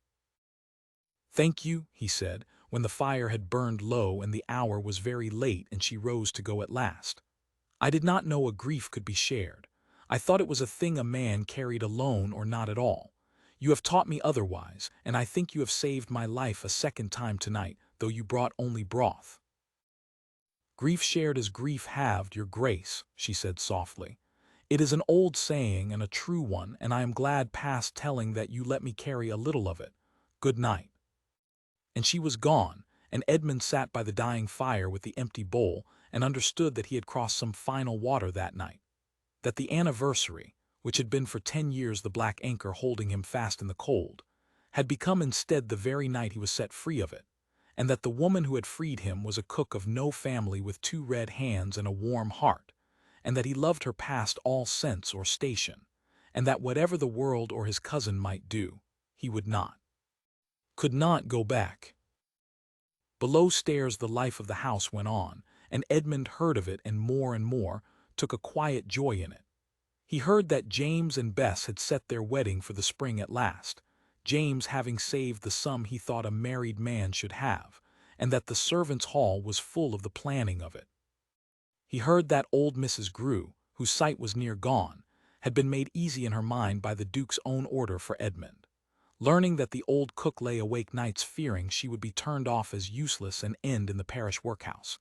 "Thank you," he said, when the fire had burned low and the hour was very late and she rose to go at last. "I did not know a grief could be shared. I thought it was a thing a man carried alone or not at all. You have taught me otherwise, and I think you have saved my life a second time tonight, though you brought only broth." "Grief shared is grief halved, your grace," she said softly. "It is an old saying and a true one, and I am glad past telling that you let me carry a little of it. Good night." And she was gone, and Edmund sat by the dying fire with the empty bowl and understood that he had crossed some final water that night, that the anniversary, which had been for 10 years the black anchor holding him fast in the cold, had become instead the very night he was set free of it, and that the woman who had freed him was a cook of no family with 2 red hands and a warm heart, and that he loved her past all sense or station, and that whatever the world or his cousin might do, he would not, could not go back. Below stairs the life of the house went on, and Edmund heard of it and more, took a quiet joy in it. He heard that James and Bess had set their wedding for the spring at last, James having saved the sum he thought a married man should have, and that the servants' hall was full of the planning of it. He heard that old Mrs. Grew, whose sight was near gone, had been made easy in her mind by the Duke's own order for Edmund. Learning that the old cook lay awake nights fearing she would be turned off as useless and end in the parish workhouse,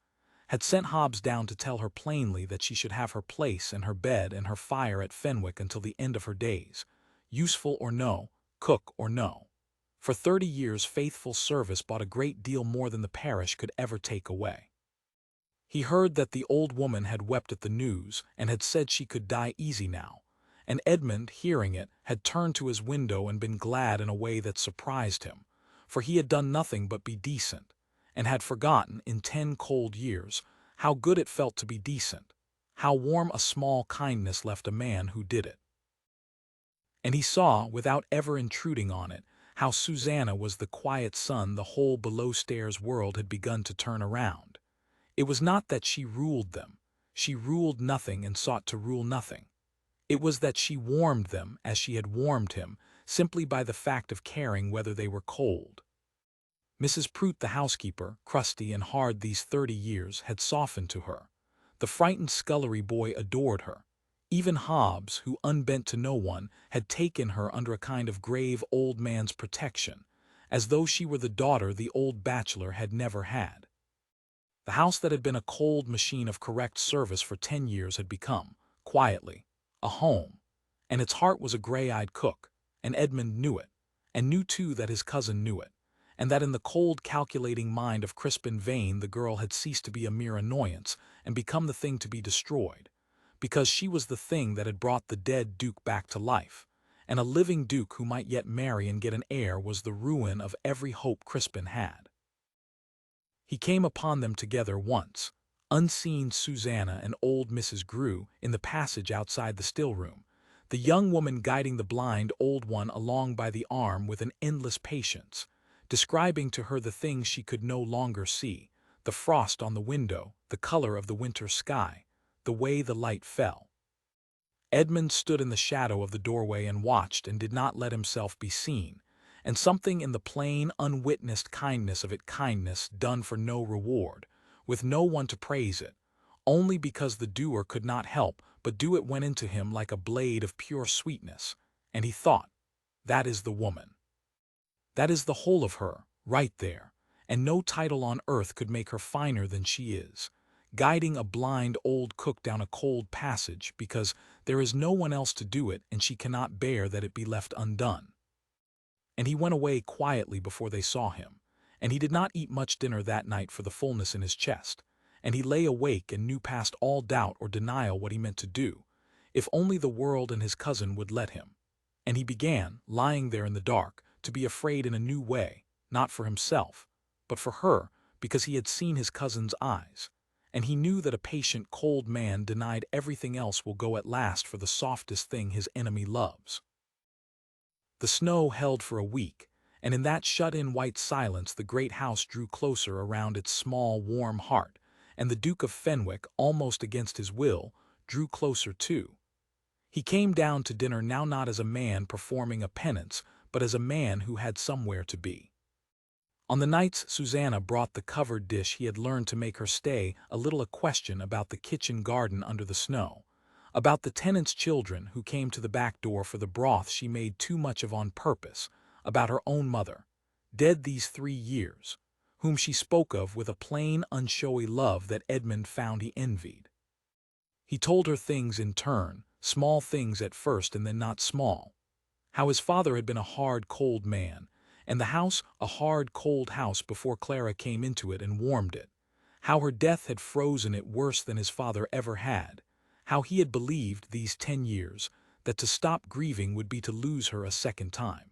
had sent Hobbs down to tell her plainly that she should have her place and her bed and her fire at Fenwick until the end of her days, useful or no, cook or no. For 30 years faithful service bought a great deal more than the parish could ever take away. He heard that the old woman had wept at the news and had said she could die easy now, and Edmund, hearing it, had turned to his window and been glad in a way that surprised him, for he had done nothing but be decent, and had forgotten, in 10 cold years, how good it felt to be decent, how warm a small kindness left a man who did it. And he saw, without ever intruding on it, how Susanna was the quiet sun the whole below-stairs world had begun to turn around. It was not that she ruled them. She ruled nothing and sought to rule nothing. It was that she warmed them as she had warmed him, simply by the fact of caring whether they were cold. Mrs. Prout, the housekeeper, crusty and hard these 30 years, had softened to her. The frightened scullery boy adored her. Even Hobbs, who unbent to no one, had taken her under a kind of grave old man's protection, as though she were the daughter the old bachelor had never had. The house that had been a cold machine of correct service for 10 years had become, quietly, a home, and its heart was a gray-eyed cook, and Edmund knew it, and knew too that his cousin knew it, and that in the cold calculating mind of Crispin Vane the girl had ceased to be a mere annoyance and become the thing to be destroyed, because she was the thing that had brought the dead Duke back to life, and a living Duke who might yet marry and get an heir was the ruin of every hope Crispin had. He came upon them together once, unseen, Susanna and old Mrs. Grew, in the passage outside the still-room, the young woman guiding the blind old one along by the arm with an endless patience, describing to her the things she could no longer see, the frost on the window, the color of the winter sky, the way the light fell. Edmund stood in the shadow of the doorway and watched and did not let himself be seen, and something in the plain, unwitnessed kindness of it, kindness done for no reward, with no one to praise it, only because the doer could not help but do it, went into him like a blade of pure sweetness, and he thought, that is the woman. That is the whole of her, right there, and no title on earth could make her finer than she is, guiding a blind old cook down a cold passage because there is no one else to do it and she cannot bear that it be left undone. And he went away quietly before they saw him, and he did not eat much dinner that night for the fullness in his chest, and he lay awake and knew past all doubt or denial what he meant to do, if only the world and his cousin would let him. And he began, lying there in the dark, to be afraid in a new way, not for himself, but for her, because he had seen his cousin's eyes, and he knew that a patient, cold man denied everything else will go at last for the softest thing his enemy loves. The snow held for a week, and in that shut-in white silence the great house drew closer around its small, warm heart, and the Duke of Fenwick, almost against his will, drew closer too. He came down to dinner now not as a man performing a penance, but as a man who had somewhere to be. On the nights Susanna brought the covered dish he had learned to make her stay a little a question about the kitchen garden under the snow, about the tenant's children who came to the back door for the broth she made too much of on purpose, about her own mother, dead these 3 years, whom she spoke of with a plain, unshowy love that Edmund found he envied. He told her things in turn, small things at first and then not small. How his father had been a hard, cold man, and the house a hard, cold house before Clara came into it and warmed it. How her death had frozen it worse than his father ever had. How he had believed these 10 years that to stop grieving would be to lose her a second time.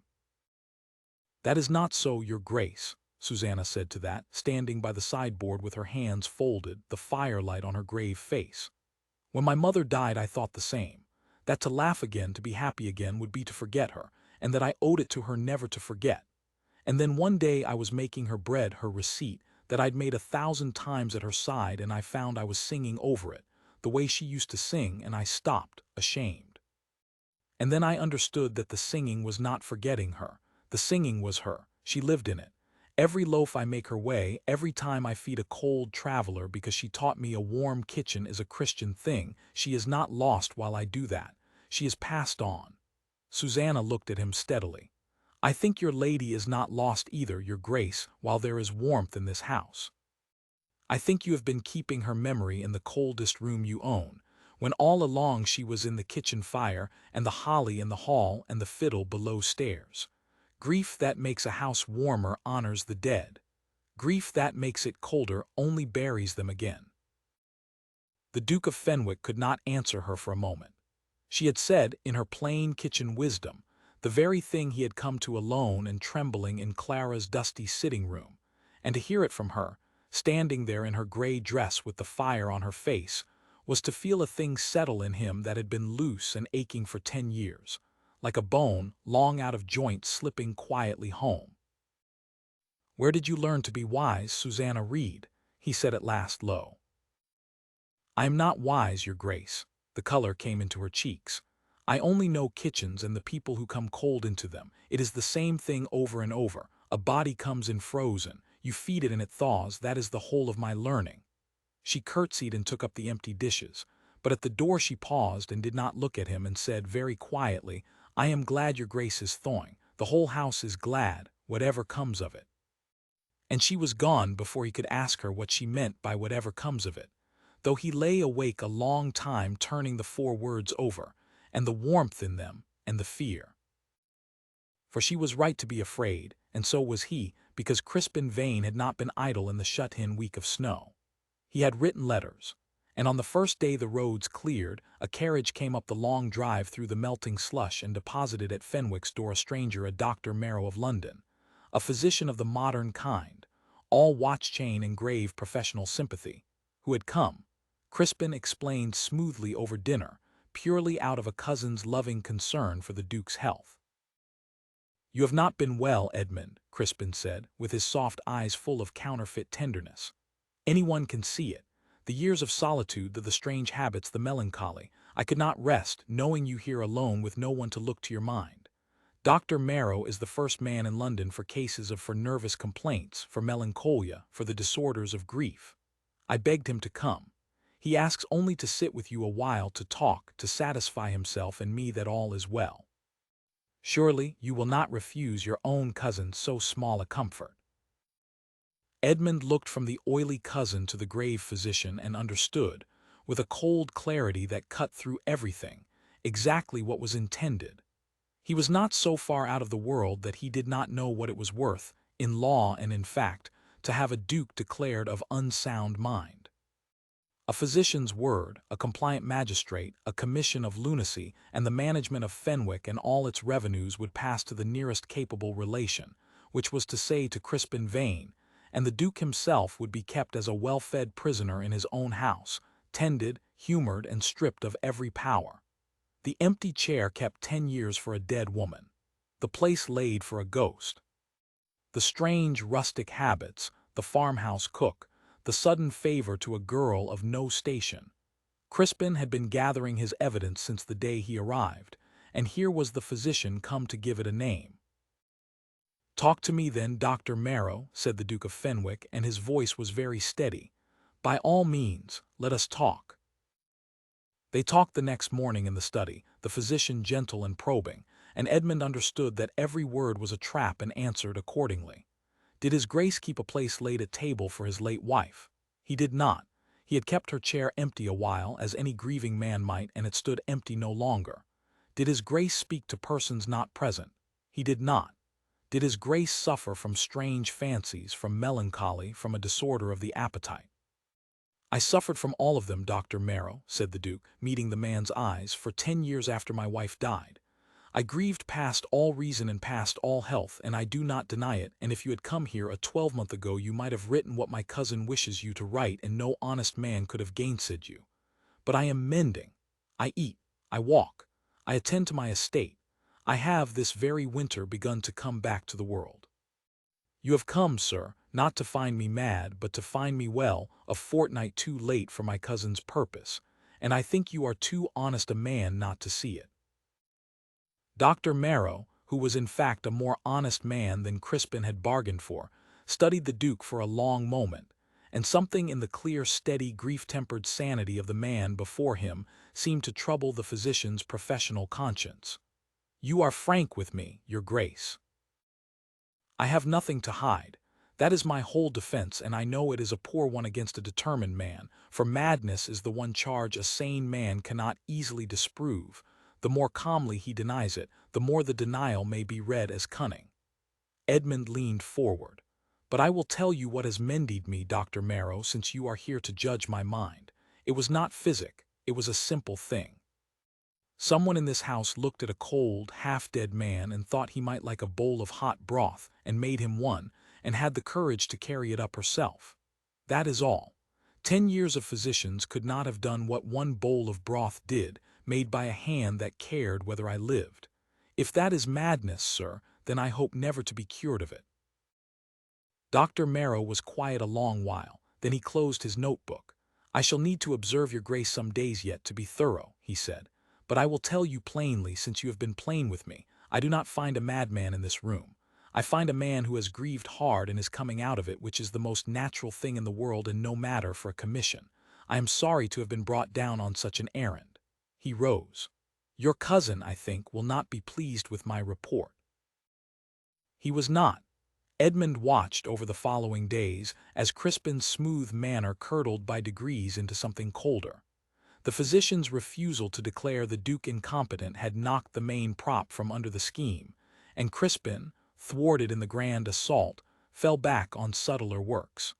"That is not so, your grace," Susanna said to that, standing by the sideboard with her hands folded, the firelight on her grave face. "When my mother died I thought the same, that to laugh again, to be happy again, would be to forget her, and that I owed it to her never to forget. And then one day I was making her bread, her receipt, that I'd made 1,000 times at her side, and I found I was singing over it, the way she used to sing, and I stopped, ashamed. And then I understood that the singing was not forgetting her. The singing was her. She lived in it. Every loaf I make her weigh, every time I feed a cold traveler because she taught me a warm kitchen is a Christian thing, she is not lost while I do that. She is passed on." Susanna looked at him steadily. "I think your lady is not lost either, your grace, while there is warmth in this house. I think you have been keeping her memory in the coldest room you own, when all along she was in the kitchen fire, and the holly in the hall, and the fiddle below stairs. Grief that makes a house warmer honors the dead. Grief that makes it colder only buries them again." The Duke of Fenwick could not answer her for a moment. She had said, in her plain kitchen wisdom, the very thing he had come to alone and trembling in Clara's dusty sitting-room, and to hear it from her, standing there in her gray dress with the fire on her face, was to feel a thing settle in him that had been loose and aching for 10 years, like a bone long out of joint slipping quietly home. "Where did you learn to be wise, Susanna Reed?" he said at last low. "I am not wise, your grace." The color came into her cheeks. "I only know kitchens and the people who come cold into them. It is the same thing over and over. A body comes in frozen. You feed it and it thaws. That is the whole of my learning." She curtsied and took up the empty dishes, but at the door she paused and did not look at him and said very quietly, "I am glad your grace is thawing. The whole house is glad, whatever comes of it." And she was gone before he could ask her what she meant by whatever comes of it, though he lay awake a long time turning the 4 words over, and the warmth in them, and the fear. For she was right to be afraid, and so was he, because Crispin Vane had not been idle in the shut-in week of snow. He had written letters, and on the first day the roads cleared, a carriage came up the long drive through the melting slush and deposited at Fenwick's door a stranger, a Dr. Marrow of London, a physician of the modern kind, all watch-chain and grave professional sympathy, who had come, Crispin explained smoothly over dinner, purely out of a cousin's loving concern for the Duke's health. "You have not been well, Edmund," Crispin said, with his soft eyes full of counterfeit tenderness. "Anyone can see it. The years of solitude, the strange habits, the melancholy. I could not rest, knowing you here alone with no one to look to your mind. Dr. Marrow is the first man in London for cases for nervous complaints, for melancholia, for the disorders of grief. I begged him to come. He asks only to sit with you a while to talk, to satisfy himself and me that all is well. Surely you will not refuse your own cousin so small a comfort." Edmund looked from the oily cousin to the grave physician and understood, with a cold clarity that cut through everything, exactly what was intended. He was not so far out of the world that he did not know what it was worth, in law and in fact, to have a duke declared of unsound mind. A physician's word, a compliant magistrate, a commission of lunacy, and the management of Fenwick and all its revenues would pass to the nearest capable relation, which was to say to Crispin Vane, and the Duke himself would be kept as a well-fed prisoner in his own house, tended, humored, and stripped of every power. The empty chair kept 10 years for a dead woman. the place laid for a ghost. The strange rustic habits, the farmhouse cook, the sudden favor to a girl of no station. Crispin had been gathering his evidence since the day he arrived, and here was the physician come to give it a name. "Talk to me then, Dr. Marrow," said the Duke of Fenwick, and his voice was very steady. "By all means, let us talk." They talked the next morning in the study, the physician gentle and probing, and Edmund understood that every word was a trap and answered accordingly. Did his Grace keep a place laid at table for his late wife? He did not. He had kept her chair empty a while, as any grieving man might, and it stood empty no longer. Did his Grace speak to persons not present? He did not. Did his Grace suffer from strange fancies, from melancholy, from a disorder of the appetite? "I suffered from all of them, Dr. Marrow," said the Duke, meeting the man's eyes, "for 10 years after my wife died. I grieved past all reason and past all health, and I do not deny it, and if you had come here a 12-month ago you might have written what my cousin wishes you to write, and no honest man could have gainsaid you. But I am mending. I eat. I walk. I attend to my estate. I have this very winter begun to come back to the world. You have come, sir, not to find me mad, but to find me well, a fortnight too late for my cousin's purpose, and I think you are too honest a man not to see it." Dr. Marrow, who was in fact a more honest man than Crispin had bargained for, studied the Duke for a long moment, and something in the clear, steady, grief-tempered sanity of the man before him seemed to trouble the physician's professional conscience. "You are frank with me, your Grace. I have nothing to hide. That is my whole defense, and I know it is a poor one against a determined man, for madness is the one charge a sane man cannot easily disprove. The more calmly he denies it, the more the denial may be read as cunning." Edmund leaned forward. "But I will tell you what has mended me, Dr. Marrow, since you are here to judge my mind. It was not physic, it was a simple thing. Someone in this house looked at a cold, half-dead man and thought he might like a bowl of hot broth, and made him one, and had the courage to carry it up herself. That is all. 10 years of physicians could not have done what one bowl of broth did, made by a hand that cared whether I lived. If that is madness, sir, then I hope never to be cured of it." Dr. Marrow was quiet a long while, then he closed his notebook. "I shall need to observe your Grace some days yet to be thorough," he said. "But I will tell you plainly, since you have been plain with me, I do not find a madman in this room. I find a man who has grieved hard and is coming out of it, which is the most natural thing in the world and no matter for a commission. I am sorry to have been brought down on such an errand." He rose. "Your cousin, I think, will not be pleased with my report." He was not. Edmund watched over the following days as Crispin's smooth manner curdled by degrees into something colder. The physician's refusal to declare the Duke incompetent had knocked the main prop from under the scheme, and Crispin, thwarted in the grand assault, fell back on subtler works.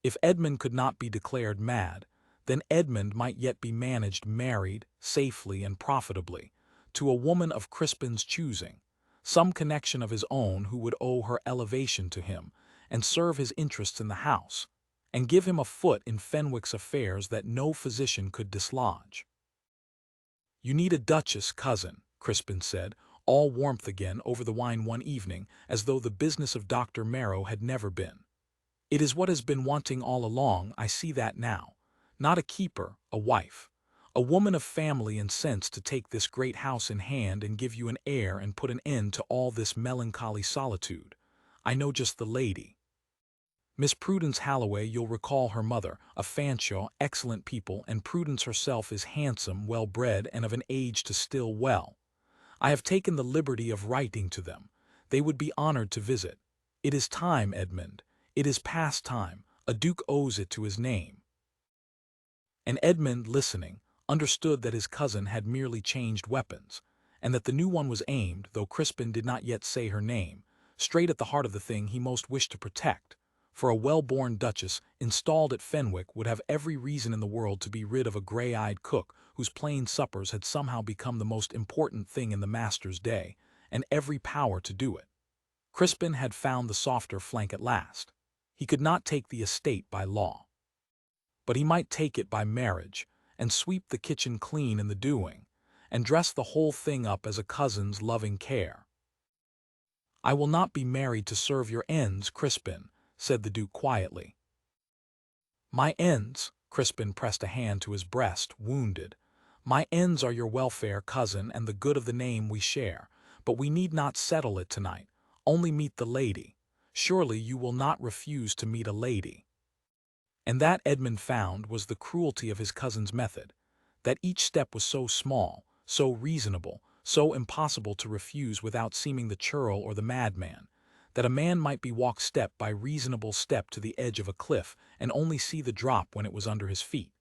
If Edmund could not be declared mad, then Edmund might yet be managed married, safely and profitably, to a woman of Crispin's choosing, some connection of his own who would owe her elevation to him, and serve his interests in the house, and give him a foot in Fenwick's affairs that no physician could dislodge. "You need a duchess, cousin," Crispin said, all warmth again over the wine one evening, as though the business of Dr. Marrow had never been. "It is what has been wanting all along, I see that now. Not a keeper, a wife. A woman of family and sense to take this great house in hand and give you an heir and put an end to all this melancholy solitude. I know just the lady. Miss Prudence Halloway, you'll recall her mother, a Fanshawe, excellent people, and Prudence herself is handsome, well-bred, and of an age to still well. I have taken the liberty of writing to them. They would be honored to visit. It is time, Edmund. It is past time. A duke owes it to his name." And Edmund, listening, understood that his cousin had merely changed weapons, and that the new one was aimed, though Crispin did not yet say her name, straight at the heart of the thing he most wished to protect. For a well-born duchess installed at Fenwick would have every reason in the world to be rid of a gray-eyed cook whose plain suppers had somehow become the most important thing in the master's day, and every power to do it. Crispin had found the softer flank at last. He could not take the estate by law, but he might take it by marriage, and sweep the kitchen clean in the doing, and dress the whole thing up as a cousin's loving care. "I will not be married to serve your ends, Crispin," said the Duke quietly. "My ends," Crispin pressed a hand to his breast, wounded. "My ends are your welfare, cousin, and the good of the name we share. But we need not settle it tonight. Only meet the lady. Surely you will not refuse to meet a lady." And that Edmund found was the cruelty of his cousin's method, that each step was so small, so reasonable, so impossible to refuse without seeming the churl or the madman, that a man might be walked step by reasonable step to the edge of a cliff and only see the drop when it was under his feet.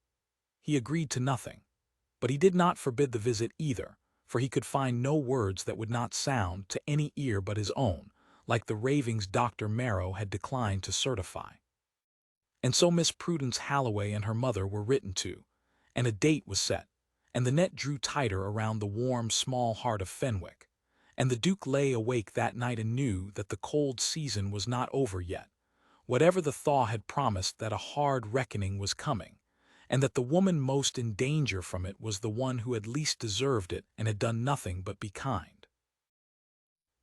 He agreed to nothing, but he did not forbid the visit either, for he could find no words that would not sound, to any ear but his own, like the ravings Dr. Marrow had declined to certify. And so Miss Prudence Halliway and her mother were written to, and a date was set, and the net drew tighter around the warm, small heart of Fenwick, and the Duke lay awake that night and knew that the cold season was not over yet, whatever the thaw had promised, that a hard reckoning was coming, and that the woman most in danger from it was the one who had least deserved it and had done nothing but be kind.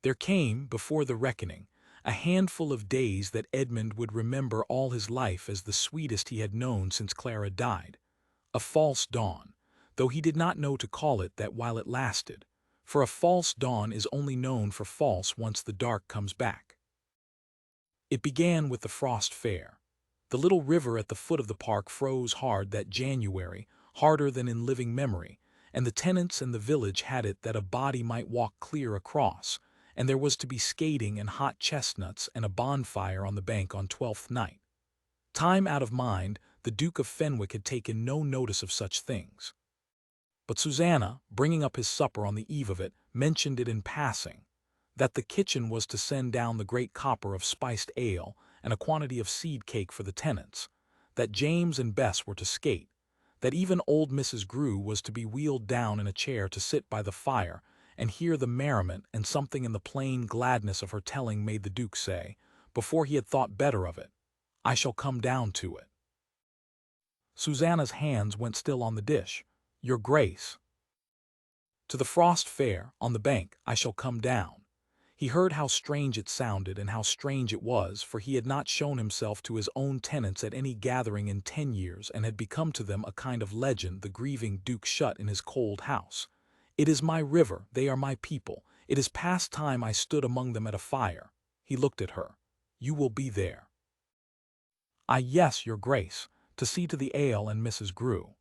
There came, before the reckoning, a handful of days that Edmund would remember all his life as the sweetest he had known since Clara died. A false dawn, though he did not know to call it that while it lasted, for a false dawn is only known for false once the dark comes back. It began with the frost fair. The little river at the foot of the park froze hard that January, harder than in living memory, and the tenants and the village had it that a body might walk clear across, and there was to be skating and hot chestnuts and a bonfire on the bank on 12th night. Time out of mind, the Duke of Fenwick had taken no notice of such things. But Susanna, bringing up his supper on the eve of it, mentioned it in passing, that the kitchen was to send down the great copper of spiced ale and a quantity of seed cake for the tenants, that James and Bess were to skate, that even old Mrs. Grew was to be wheeled down in a chair to sit by the fire and hear the merriment, and something in the plain gladness of her telling made the Duke say, before he had thought better of it, "I shall come down to it." Susanna's hands went still on the dish. "Your Grace." "To the frost fair, on the bank, I shall come down." He heard how strange it sounded, and how strange it was, for he had not shown himself to his own tenants at any gathering in 10 years, and had become to them a kind of legend, the grieving Duke shut in his cold house. "It is my river, they are my people. It is past time I stood among them at a fire." He looked at her. "You will be there." Yes, your Grace, to see to the ale and Mrs. Grew."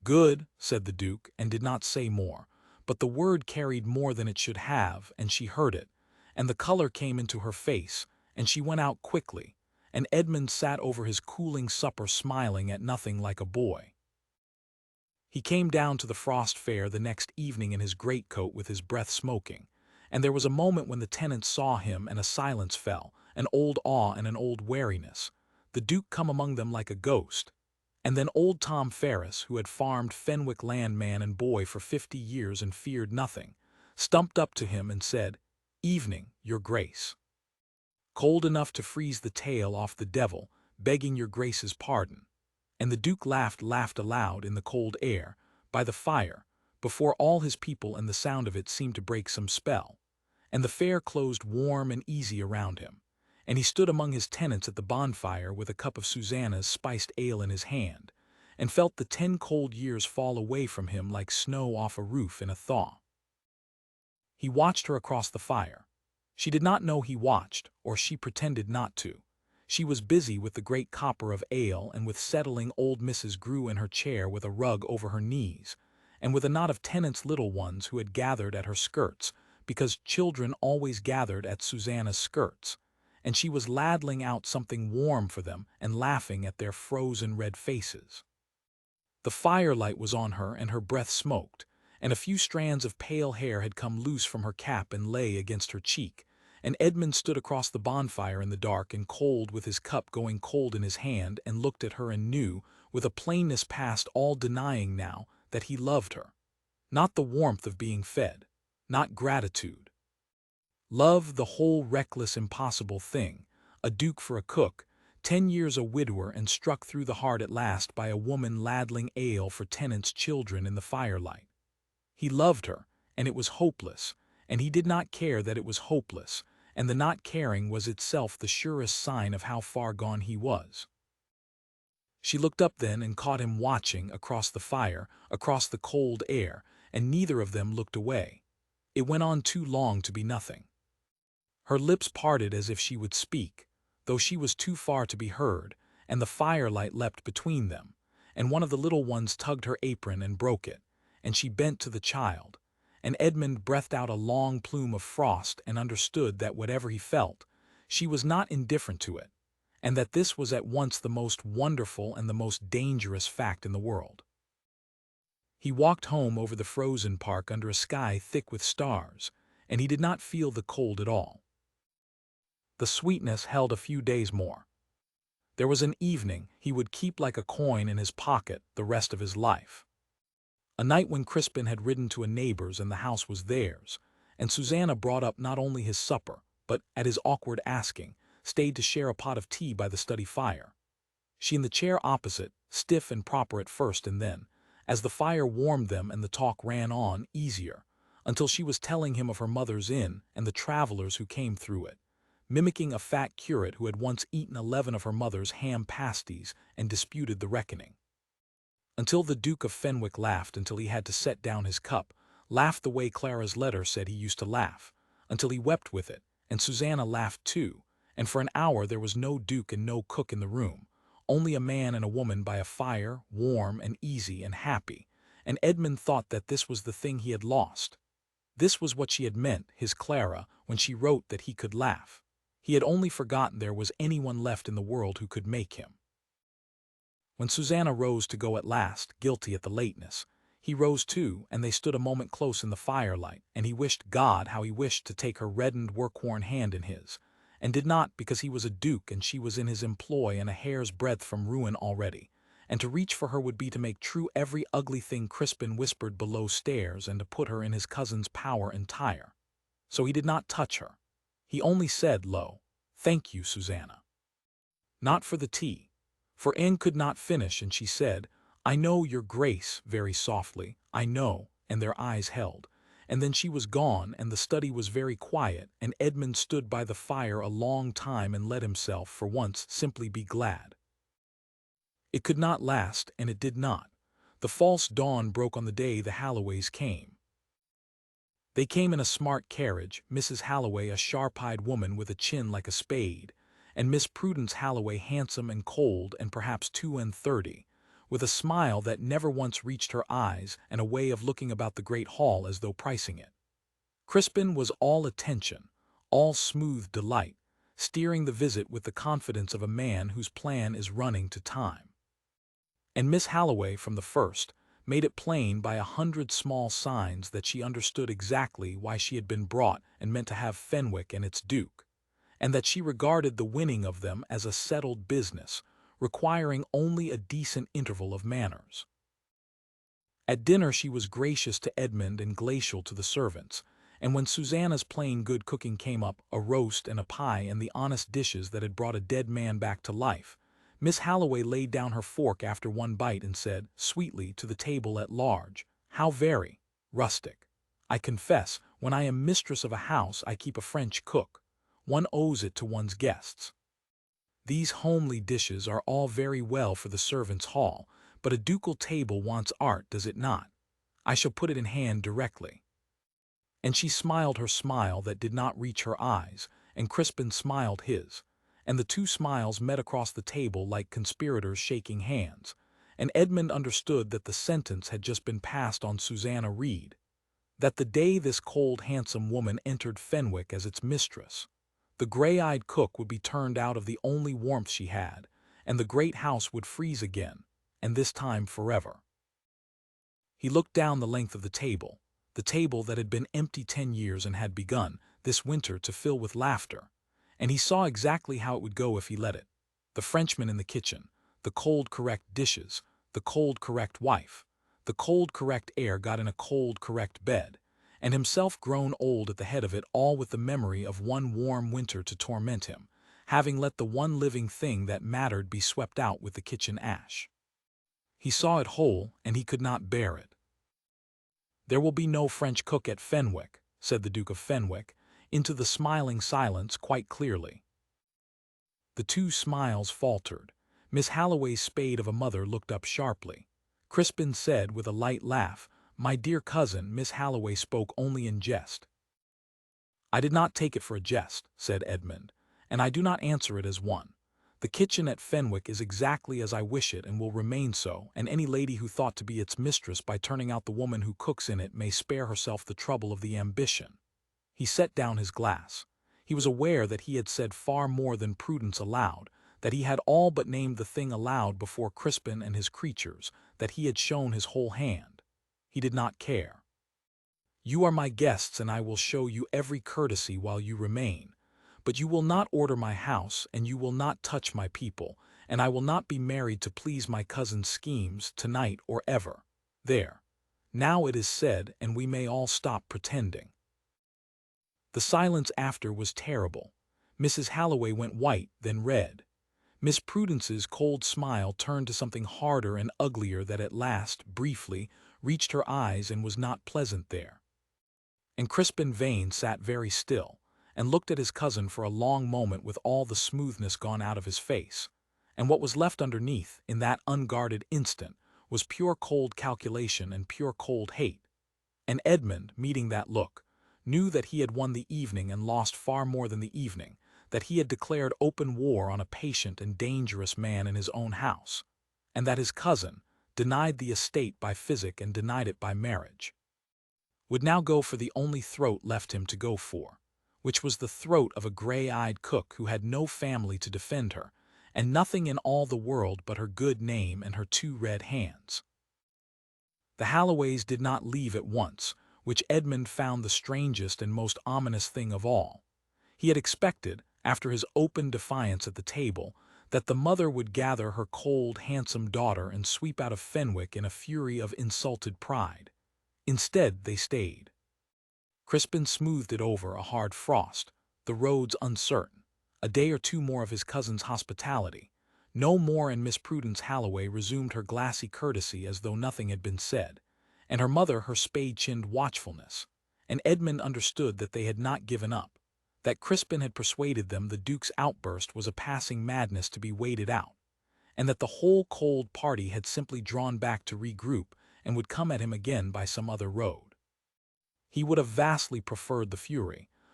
"Good," said the Duke, and did not say more, but the word carried more than it should have, and she heard it, and the color came into her face, and she went out quickly, and Edmund sat over his cooling supper smiling at nothing, like a boy. He came down to the frost fair the next evening in his greatcoat with his breath smoking, and there was a moment when the tenants saw him and a silence fell, an old awe and an old wariness, the Duke come among them like a ghost. And then old Tom Ferris, who had farmed Fenwick land man and boy for 50 years and feared nothing, stumped up to him and said, "Evening, your Grace." Cold enough to freeze the tail off the devil, begging your Grace's pardon. And the Duke laughed aloud in the cold air, by the fire, before all his people, and the sound of it seemed to break some spell. And the fair closed warm and easy around him, and he stood among his tenants at the bonfire with a cup of Susanna's spiced ale in his hand, and felt the 10 cold years fall away from him like snow off a roof in a thaw. He watched her across the fire. She did not know he watched, or she pretended not to. She was busy with the great copper of ale and with settling old Mrs. Grew in her chair with a rug over her knees, and with a knot of tenants' little ones who had gathered at her skirts, because children always gathered at Susanna's skirts, and she was ladling out something warm for them and laughing at their frozen red faces. The firelight was on her, and her breath smoked, and a few strands of pale hair had come loose from her cap and lay against her cheek, and Edmund stood across the bonfire in the dark and cold, with his cup going cold in his hand, and looked at her and knew, with a plainness past all denying now, that he loved her. Not the warmth of being fed, not gratitude. Love, the whole reckless, impossible thing, a duke for a cook, 10 years a widower and struck through the heart at last by a woman ladling ale for tenants' children in the firelight. He loved her, and it was hopeless, and he did not care that it was hopeless, and the not caring was itself the surest sign of how far gone he was. She looked up then and caught him watching across the fire, across the cold air, and neither of them looked away. It went on too long to be nothing. Her lips parted as if she would speak, though she was too far to be heard, and the firelight leapt between them, and one of the little ones tugged her apron and broke it, and she bent to the child, and Edmund breathed out a long plume of frost and understood that whatever he felt, she was not indifferent to it, and that this was at once the most wonderful and the most dangerous fact in the world. He walked home over the frozen park under a sky thick with stars, and he did not feel the cold at all. The sweetness held a few days more. There was an evening he would keep like a coin in his pocket the rest of his life. A night when Crispin had ridden to a neighbor's and the house was theirs, and Susanna brought up not only his supper, but, at his awkward asking, stayed to share a pot of tea by the study fire. She in the chair opposite, stiff and proper at first, and then, as the fire warmed them and the talk ran on, easier, until she was telling him of her mother's inn and the travelers who came through it, mimicking a fat curate who had once eaten 11 of her mother's ham pasties and disputed the reckoning. Until the Duke of Fenwick laughed until he had to set down his cup, laughed the way Clara's letter said he used to laugh, until he wept with it, and Susanna laughed too, and for an hour there was no Duke and no cook in the room, only a man and a woman by a fire, warm and easy and happy, and Edmund thought that this was the thing he had lost. This was what she had meant, his Clara, when she wrote that he could laugh. He had only forgotten there was anyone left in the world who could make him. When Susanna rose to go at last, guilty at the lateness, he rose too, and they stood a moment close in the firelight, and he wished God how he wished to take her reddened, work-worn hand in his, and did not because he was a duke and she was in his employ and a hair's breadth from ruin already, and to reach for her would be to make true every ugly thing Crispin whispered below stairs and to put her in his cousin's power entire. So he did not touch her. He only said low, "Thank you, Susanna." Not for the tea, for Anne could not finish, and she said, "I know, your grace," very softly, "I know," and their eyes held. And then she was gone, and the study was very quiet, and Edmund stood by the fire a long time and let himself, for once, simply be glad. It could not last, and it did not. The false dawn broke on the day the Halloways came. They came in a smart carriage, Mrs. Halloway a sharp-eyed woman with a chin like a spade, and Miss Prudence Halloway handsome and cold and perhaps 32, with a smile that never once reached her eyes and a way of looking about the great hall as though pricing it. Crispin was all attention, all smooth delight, steering the visit with the confidence of a man whose plan is running to time. And Miss Halloway, from the first, made it plain by 100 small signs that she understood exactly why she had been brought and meant to have Fenwick and its duke, and that she regarded the winning of them as a settled business, requiring only a decent interval of manners. At dinner she was gracious to Edmund and glacial to the servants, and when Susanna's plain good cooking came up, a roast and a pie and the honest dishes that had brought a dead man back to life, Miss Halloway laid down her fork after one bite and said, sweetly, to the table at large, "How very rustic. I confess, when I am mistress of a house I keep a French cook. One owes it to one's guests. These homely dishes are all very well for the servants' hall, but a ducal table wants art, does it not? I shall put it in hand directly." And she smiled her smile that did not reach her eyes, and Crispin smiled his, and the two smiles met across the table like conspirators shaking hands, and Edmund understood that the sentence had just been passed on Susanna Reed, that the day this cold, handsome woman entered Fenwick as its mistress, the gray-eyed cook would be turned out of the only warmth she had, and the great house would freeze again, and this time forever. He looked down the length of the table that had been empty 10 years and had begun, this winter, to fill with laughter, and he saw exactly how it would go if he let it. The Frenchman in the kitchen, the cold, correct dishes, the cold, correct wife, the cold, correct air got in a cold, correct bed, and himself grown old at the head of it all with the memory of one warm winter to torment him, having let the one living thing that mattered be swept out with the kitchen ash. He saw it whole, and he could not bear it. "There will be no French cook at Fenwick," said the Duke of Fenwick, into the smiling silence quite clearly. The two smiles faltered. Miss Halloway's spade of a mother looked up sharply. Crispin said with a light laugh, "My dear cousin, Miss Halloway spoke only in jest." "I did not take it for a jest," said Edmund, "and I do not answer it as one. The kitchen at Fenwick is exactly as I wish it and will remain so, and any lady who thought to be its mistress by turning out the woman who cooks in it may spare herself the trouble of the ambition." He set down his glass. He was aware that he had said far more than prudence allowed, that he had all but named the thing aloud before Crispin and his creatures, that he had shown his whole hand. He did not care. "You are my guests, and I will show you every courtesy while you remain. But you will not order my house, and you will not touch my people, and I will not be married to please my cousin's schemes, tonight or ever. There. Now it is said, and we may all stop pretending." The silence after was terrible. Mrs. Halloway went white, then red. Miss Prudence's cold smile turned to something harder and uglier that at last, briefly, reached her eyes and was not pleasant there. And Crispin Vane sat very still, and looked at his cousin for a long moment with all the smoothness gone out of his face. And what was left underneath, in that unguarded instant, was pure cold calculation and pure cold hate. And Edmund, meeting that look, knew that he had won the evening and lost far more than the evening, that he had declared open war on a patient and dangerous man in his own house, and that his cousin, denied the estate by physic and denied it by marriage, would now go for the only throat left him to go for, which was the throat of a gray-eyed cook who had no family to defend her, and nothing in all the world but her good name and her two red hands. The Halloways did not leave at once, which Edmund found the strangest and most ominous thing of all. He had expected, after his open defiance at the table, that the mother would gather her cold, handsome daughter and sweep out of Fenwick in a fury of insulted pride. Instead, they stayed. Crispin smoothed it over a hard frost, the roads uncertain, a day or two more of his cousin's hospitality. No more, and Miss Prudence Halloway resumed her glassy courtesy as though nothing had been said, and her mother her spade-chinned watchfulness, and Edmund understood that they had not given up, that Crispin had persuaded them the Duke's outburst was a passing madness to be waited out, and that the whole cold party had simply drawn back to regroup and would come at him again by some other road. He would have vastly preferred the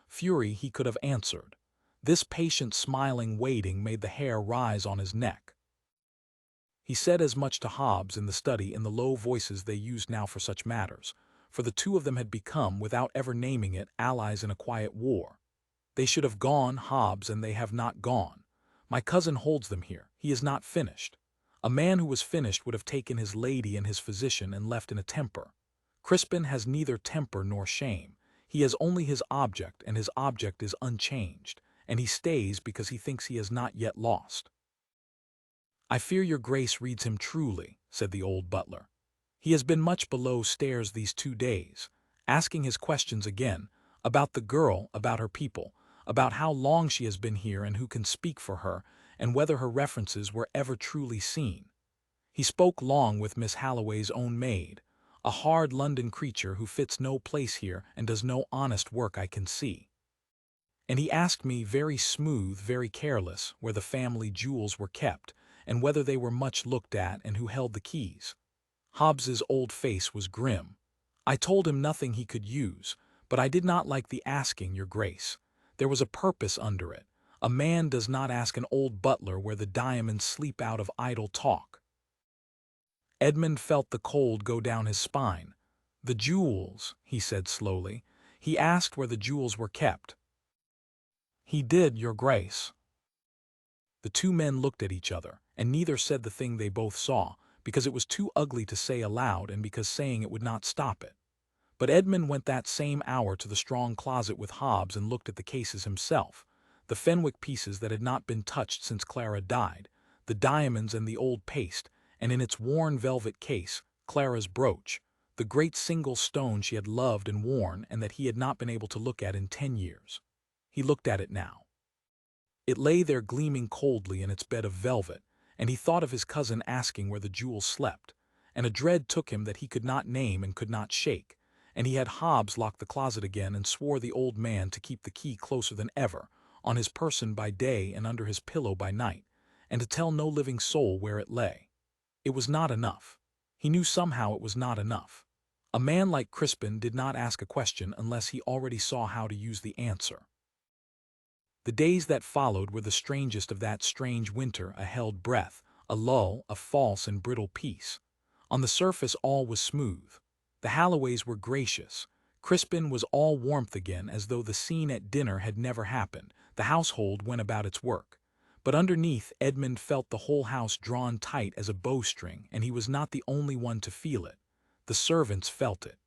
fury he could have answered. This patient smiling waiting made the hair rise on his neck. He said as much to Hobbs in the study in the low voices they used now for such matters, for the two of them had become, without ever naming it, allies in a quiet war. They should have gone, Hobbs, and they have not gone. My cousin holds them here. He is not finished. A man who was finished would have taken his lady and his physician and left in a temper. Crispin has neither temper nor shame. He has only his object, and his object is unchanged, and he stays because he thinks he has not yet lost. "I fear your grace reads him truly," said the old butler. "He has been much below stairs these 2 days, asking his questions again, about the girl, about her people, about how long she has been here and who can speak for her, and whether her references were ever truly seen. He spoke long with Miss Halloway's own maid, a hard London creature who fits no place here and does no honest work I can see. And he asked me, very smooth, very careless, where the family jewels were kept, and whether they were much looked at, and who held the keys." Hobbs's old face was grim. "I told him nothing he could use, but I did not like the asking, your grace. There was a purpose under it. A man does not ask an old butler where the diamonds sleep out of idle talk." Edmund felt the cold go down his spine. "The jewels," he said slowly. "He asked where the jewels were kept." "He did, your grace." The two men looked at each other, and neither said the thing they both saw, because it was too ugly to say aloud and because saying it would not stop it. But Edmund went that same hour to the strong closet with Hobbs and looked at the cases himself, the Fenwick pieces that had not been touched since Clara died, the diamonds and the old paste, and in its worn velvet case, Clara's brooch, the great single stone she had loved and worn and that he had not been able to look at in 10 years. He looked at it now. It lay there gleaming coldly in its bed of velvet, and he thought of his cousin asking where the jewels slept, and a dread took him that he could not name and could not shake, and he had Hobbs lock the closet again and swore the old man to keep the key closer than ever, on his person by day and under his pillow by night, and to tell no living soul where it lay. It was not enough. He knew somehow it was not enough. A man like Crispin did not ask a question unless he already saw how to use the answer. The days that followed were the strangest of that strange winter, a held breath, a lull, a false and brittle peace. On the surface all was smooth. The Halloways were gracious. Crispin was all warmth again, as though the scene at dinner had never happened. The household went about its work. But underneath, Edmund felt the whole house drawn tight as a bowstring, and he was not the only one to feel it. The servants felt it.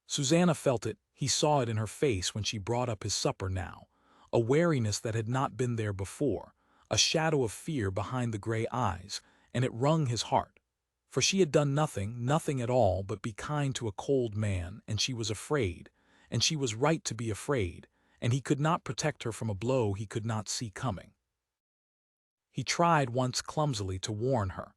Susanna felt it. He saw it in her face when she brought up his supper now. A wariness that had not been there before, a shadow of fear behind the gray eyes, and it wrung his heart. For she had done nothing, nothing at all, but be kind to a cold man, and she was afraid, and she was right to be afraid, and he could not protect her from a blow he could not see coming. He tried once clumsily to warn her.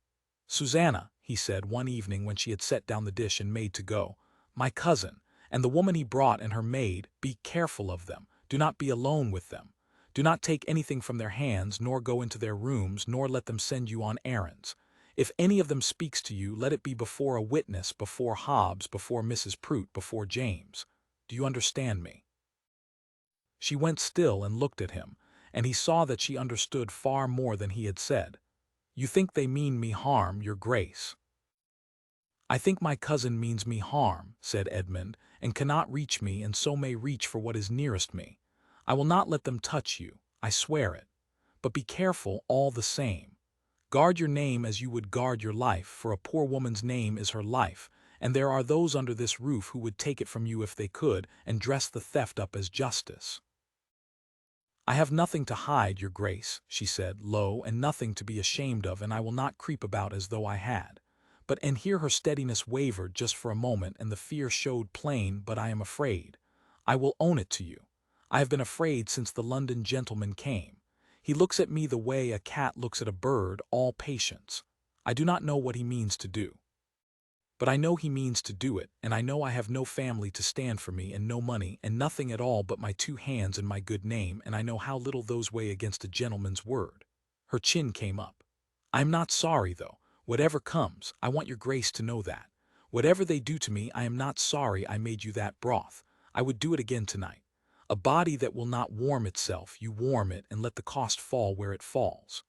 "Susanna," he said one evening when she had set down the dish and made to go, "my cousin, and the woman he brought and her maid, be careful of them. Do not be alone with them. Do not take anything from their hands, nor go into their rooms, nor let them send you on errands. If any of them speaks to you, let it be before a witness, before Hobbs, before Mrs. Prout, before James. Do you understand me?" She went still and looked at him, and he saw that she understood far more than he had said. "You think they mean me harm, your grace." "I think my cousin means me harm," said Edmund, "and cannot reach me, and so may reach for what is nearest me. I will not let them touch you, I swear it. But be careful all the same. Guard your name as you would guard your life, for a poor woman's name is her life, and there are those under this roof who would take it from you if they could, and dress the theft up as justice." "I have nothing to hide, your grace," she said, low, "and nothing to be ashamed of, and I will not creep about as though I had." And here her steadiness wavered just for a moment, and the fear showed plain. "But I am afraid. I will own it to you. I have been afraid since the London gentleman came. He looks at me the way a cat looks at a bird, all patience. I do not know what he means to do. But I know he means to do it, and I know I have no family to stand for me, and no money, and nothing at all but my 2 hands and my good name, and I know how little those weigh against a gentleman's word." Her chin came up. "I am not sorry, though. Whatever comes, I want your grace to know that. Whatever they do to me, I am not sorry I made you that broth. I would do it again tonight. A body that will not warm itself, you warm it and let the cost fall where it falls.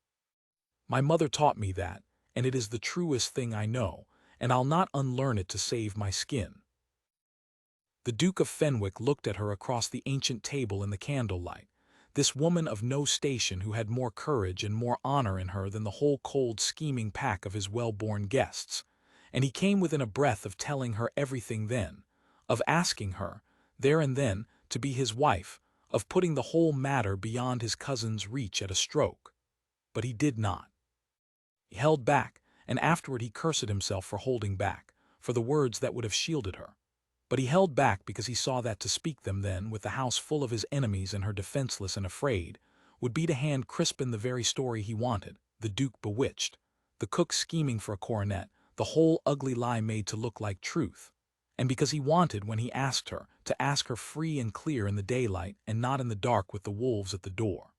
My mother taught me that, and it is the truest thing I know, and I'll not unlearn it to save my skin." The Duke of Fenwick looked at her across the ancient table in the candlelight, this woman of no station who had more courage and more honor in her than the whole cold scheming pack of his well-born guests, and he came within a breath of telling her everything then, of asking her, there and then, to be his wife, of putting the whole matter beyond his cousin's reach at a stroke. But he did not. He held back, and afterward he cursed himself for holding back, for the words that would have shielded her. But he held back because he saw that to speak them then, with the house full of his enemies and her defenseless and afraid, would be to hand Crispin the very story he wanted, the Duke bewitched, the cook scheming for a coronet, the whole ugly lie made to look like truth. And because he wanted, when he asked her, to ask her free and clear in the daylight and not in the dark with the wolves at the door.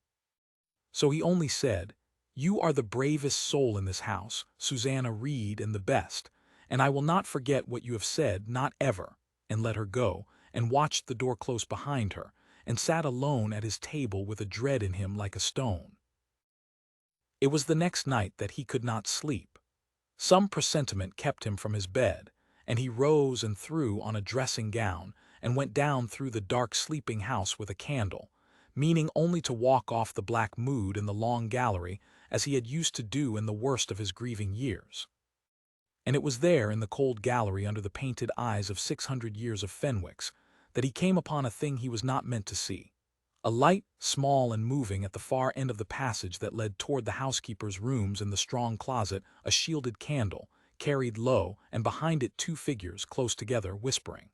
So he only said, "You are the bravest soul in this house, Susanna Reed, and the best, and I will not forget what you have said, not ever," and let her go, and watched the door close behind her, and sat alone at his table with a dread in him like a stone. It was the next night that he could not sleep. Some presentiment kept him from his bed, and he rose and threw on a dressing gown, and went down through the dark sleeping house with a candle, meaning only to walk off the black mood in the long gallery, as he had used to do in the worst of his grieving years. And it was there, in the cold gallery under the painted eyes of 600 years of Fenwicks, that he came upon a thing he was not meant to see. A light, small and moving at the far end of the passage that led toward the housekeeper's rooms in the strong closet, a shielded candle, carried low, and behind it 2 figures close together, whispering.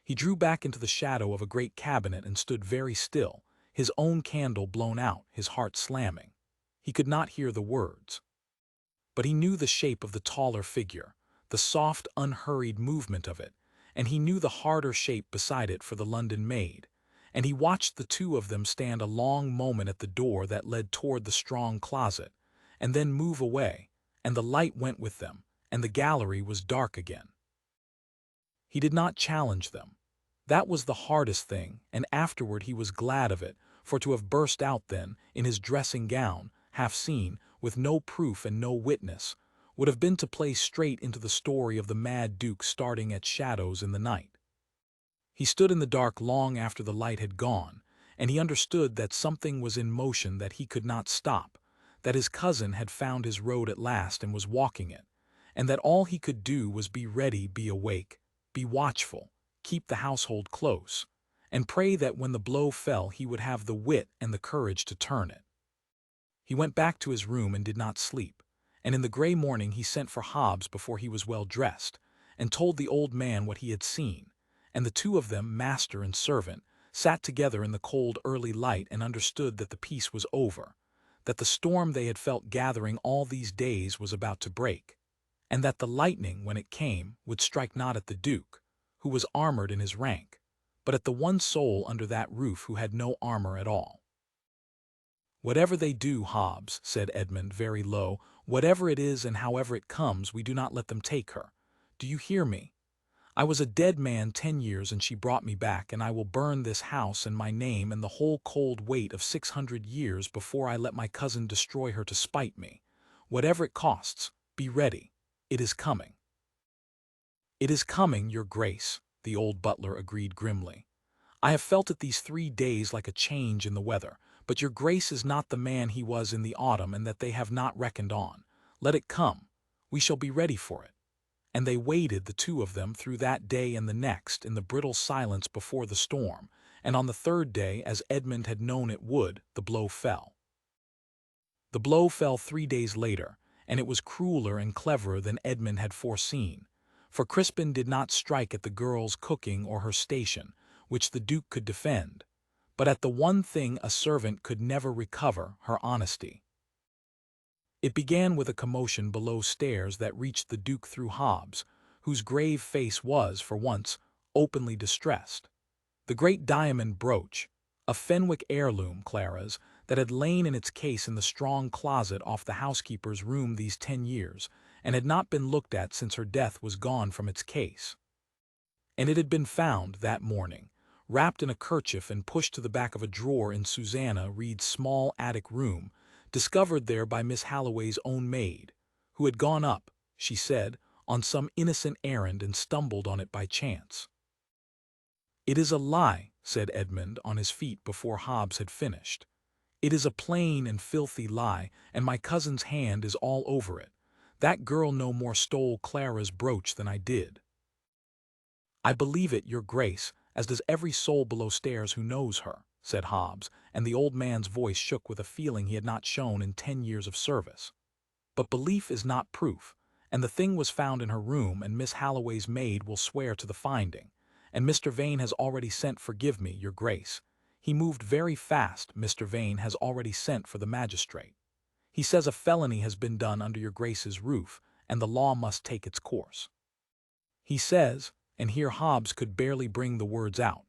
He drew back into the shadow of a great cabinet and stood very still, his own candle blown out, his heart slamming. He could not hear the words. But he knew the shape of the taller figure, the soft, unhurried movement of it, and he knew the harder shape beside it for the London Maid, and he watched the two of them stand a long moment at the door that led toward the strong closet, and then move away, and the light went with them, and the gallery was dark again. He did not challenge them. That was the hardest thing, and afterward he was glad of it, for to have burst out then, in his dressing gown, half seen, with no proof and no witness, would have been to play straight into the story of the mad Duke starting at shadows in the night. He stood in the dark long after the light had gone, and he understood that something was in motion that he could not stop, that his cousin had found his road at last and was walking it, and that all he could do was be ready, be awake, be watchful, keep the household close, and pray that when the blow fell he would have the wit and the courage to turn it. He went back to his room and did not sleep, and in the gray morning he sent for Hobbs before he was well dressed, and told the old man what he had seen, and the two of them, master and servant, sat together in the cold early light and understood that the peace was over, that the storm they had felt gathering all these days was about to break, and that the lightning, when it came, would strike not at the Duke, who was armored in his rank, but at the one soul under that roof who had no armor at all. "Whatever they do, Hobbs," said Edmund very low, "whatever it is and however it comes, we do not let them take her. Do you hear me? I was a dead man 10 years and she brought me back, and I will burn this house and my name and the whole cold weight of 600 years before I let my cousin destroy her to spite me. Whatever it costs, be ready. It is coming." "It is coming, your grace," the old butler agreed grimly. "I have felt it these 3 days like a change in the weather, but your grace is not the man he was in the autumn, and that they have not reckoned on. Let it come. We shall be ready for it." And they waited, the two of them, through that day and the next, in the brittle silence before the storm, and on the third day, as Edmund had known it would, the blow fell. The blow fell 3 days later, and it was crueler and cleverer than Edmund had foreseen, for Crispin did not strike at the girl's cooking or her station, which the Duke could defend, but at the one thing a servant could never recover, her honesty. It began with a commotion below stairs that reached the Duke through Hobbs, whose grave face was, for once, openly distressed. The great diamond brooch, a Fenwick heirloom, Clara's, that had lain in its case in the strong closet off the housekeeper's room these 10 years, and had not been looked at since her death, was gone from its case. And it had been found, that morning, wrapped in a kerchief and pushed to the back of a drawer in Susanna Reed's small attic room, discovered there by Miss Halloway's own maid, who had gone up, she said, on some innocent errand and stumbled on it by chance. "It is a lie," said Edmund, on his feet before Hobbs had finished. "It is a plain and filthy lie, and my cousin's hand is all over it. That girl no more stole Clara's brooch than I did." "I believe it, your grace, as does every soul below stairs who knows her," said Hobbs, and the old man's voice shook with a feeling he had not shown in 10 years of service. "But belief is not proof, and the thing was found in her room, and Miss Halloway's maid will swear to the finding, and Mr. Vane has already sent, forgive me, your grace. He moved very fast. Mr. Vane has already sent for the magistrate. He says a felony has been done under your grace's roof, and the law must take its course. He says," and here Hobbs could barely bring the words out,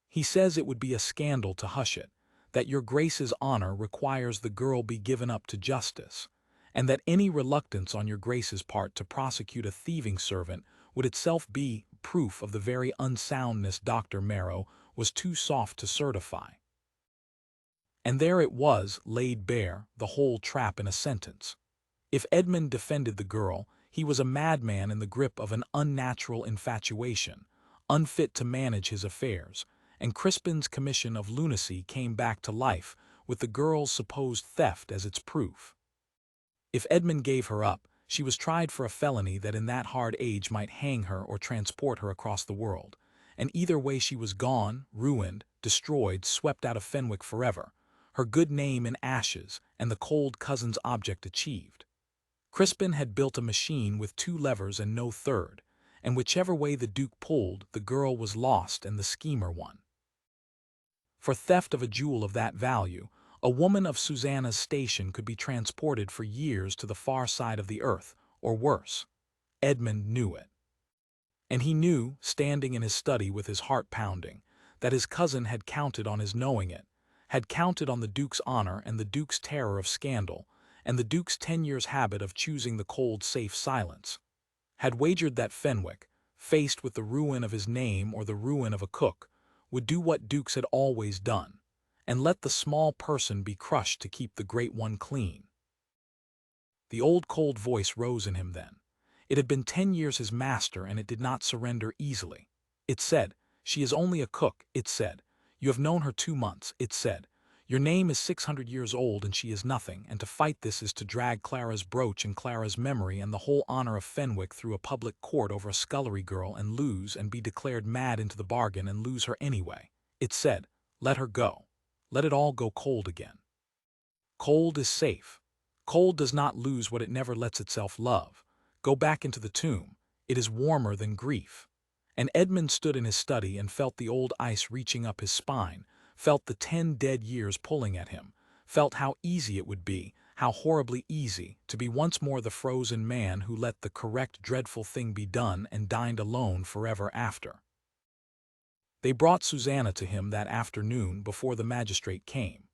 "he says it would be a scandal to hush it, that your grace's honor requires the girl be given up to justice, and that any reluctance on your grace's part to prosecute a thieving servant would itself be proof of the very unsoundness Dr. Marrow was too soft to certify." And there it was, laid bare, the whole trap in a sentence. If Edmund defended the girl, he was a madman in the grip of an unnatural infatuation, unfit to manage his affairs, and Crispin's commission of lunacy came back to life with the girl's supposed theft as its proof. If Edmund gave her up, she was tried for a felony that in that hard age might hang her or transport her across the world, and either way she was gone, ruined, destroyed, swept out of Fenwick forever, her good name in ashes, and the cold cousin's object achieved. Crispin had built a machine with 2 levers and no third, and whichever way the Duke pulled, the girl was lost and the schemer won. For theft of a jewel of that value, a woman of Susanna's station could be transported for years to the far side of the earth, or worse. Edmund knew it. And he knew, standing in his study with his heart pounding, that his cousin had counted on his knowing it, had counted on the Duke's honor and the Duke's terror of scandal, and the Duke's 10 years' habit of choosing the cold, safe silence. Had wagered that Fenwick, faced with the ruin of his name or the ruin of a cook, would do what Dukes had always done, and let the small person be crushed to keep the great one clean. The old cold voice rose in him then. It had been 10 years his master, and it did not surrender easily. It said, "She is only a cook," it said. "You have known her 2 months," it said. "Your name is 600 years old and she is nothing, and to fight this is to drag Clara's brooch and Clara's memory and the whole honor of Fenwick through a public court over a scullery girl and lose and be declared mad into the bargain and lose her anyway." It said, "Let her go. Let it all go cold again. Cold is safe. Cold does not lose what it never lets itself love. Go back into the tomb. It is warmer than grief." And Edmund stood in his study and felt the old ice reaching up his spine, felt the 10 dead years pulling at him, felt how easy it would be, how horribly easy, to be once more the frozen man who let the correct dreadful thing be done and dined alone forever after. They brought Susanna to him that afternoon before the magistrate came.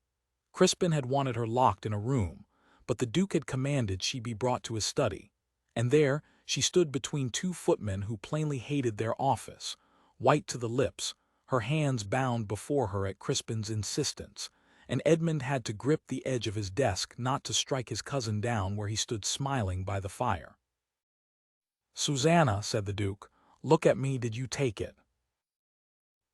Crispin had wanted her locked in a room, but the Duke had commanded she be brought to his study, and there she stood between 2 footmen who plainly hated their office, white to the lips, her hands bound before her at Crispin's insistence, and Edmund had to grip the edge of his desk not to strike his cousin down where he stood smiling by the fire. "Susanna," said the Duke, "look at me, did you take it?"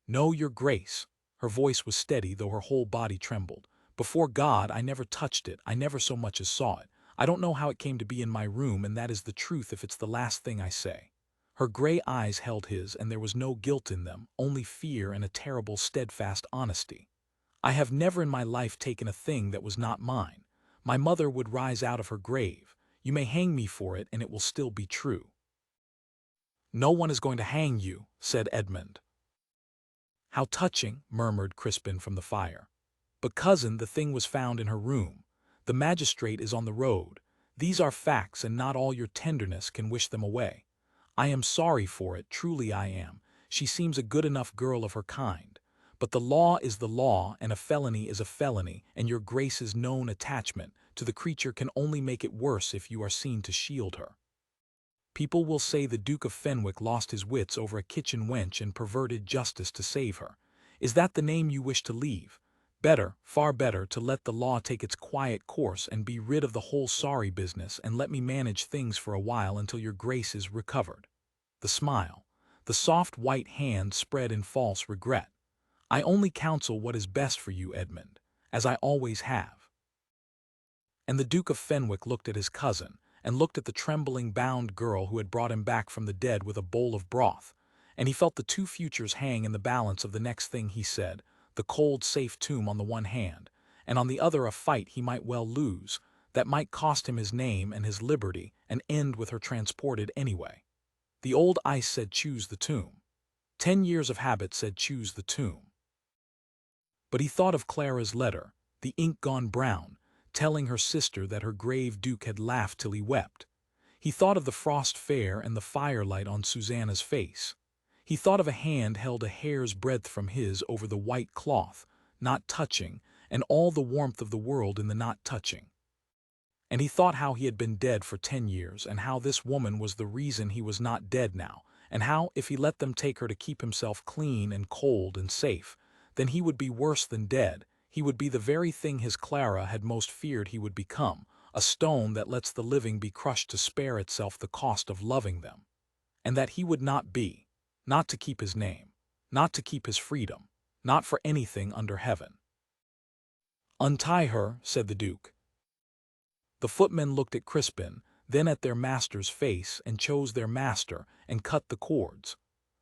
"No, your Grace." Her voice was steady, though her whole body trembled. "Before God, I never touched it, I never so much as saw it. I don't know how it came to be in my room, and that is the truth if it's the last thing I say." Her gray eyes held his, and there was no guilt in them, only fear and a terrible steadfast honesty. "I have never in my life taken a thing that was not mine. My mother would rise out of her grave. You may hang me for it, and it will still be true." "No one is going to hang you," said Edmund. "How touching," murmured Crispin from the fire. "But cousin, the thing was found in her room. The magistrate is on the road. These are facts, and not all your tenderness can wish them away. I am sorry for it, truly I am. She seems a good enough girl of her kind. But the law is the law, and a felony is a felony, and your Grace's known attachment to the creature can only make it worse if you are seen to shield her. People will say the Duke of Fenwick lost his wits over a kitchen wench and perverted justice to save her. Is that the name you wish to leave? Better, far better, to let the law take its quiet course and be rid of the whole sorry business, and let me manage things for a while until your Grace is recovered." The smile, the soft white hand spread in false regret. "I only counsel what is best for you, Edmund, as I always have." And the Duke of Fenwick looked at his cousin, and looked at the trembling bound girl who had brought him back from the dead with a bowl of broth, and he felt the 2 futures hang in the balance of the next thing he said, the cold, safe tomb on the one hand, and on the other a fight he might well lose, that might cost him his name and his liberty, and end with her transported anyway. The old ice said choose the tomb. 10 years of habit said choose the tomb. But he thought of Clara's letter, the ink gone brown, telling her sister that her grave Duke had laughed till he wept. He thought of the frost fair and the firelight on Susanna's face. He thought of a hand held a hair's breadth from his over the white cloth, not touching, and all the warmth of the world in the not touching. And he thought how he had been dead for 10 years, and how this woman was the reason he was not dead now, and how, if he let them take her to keep himself clean and cold and safe, then he would be worse than dead. He would be the very thing his Clara had most feared he would become, a stone that lets the living be crushed to spare itself the cost of loving them. And that he would not be, not to keep his name, not to keep his freedom, not for anything under heaven. "Untie her," said the Duke. The footmen looked at Crispin, then at their master's face, and chose their master, and cut the cords.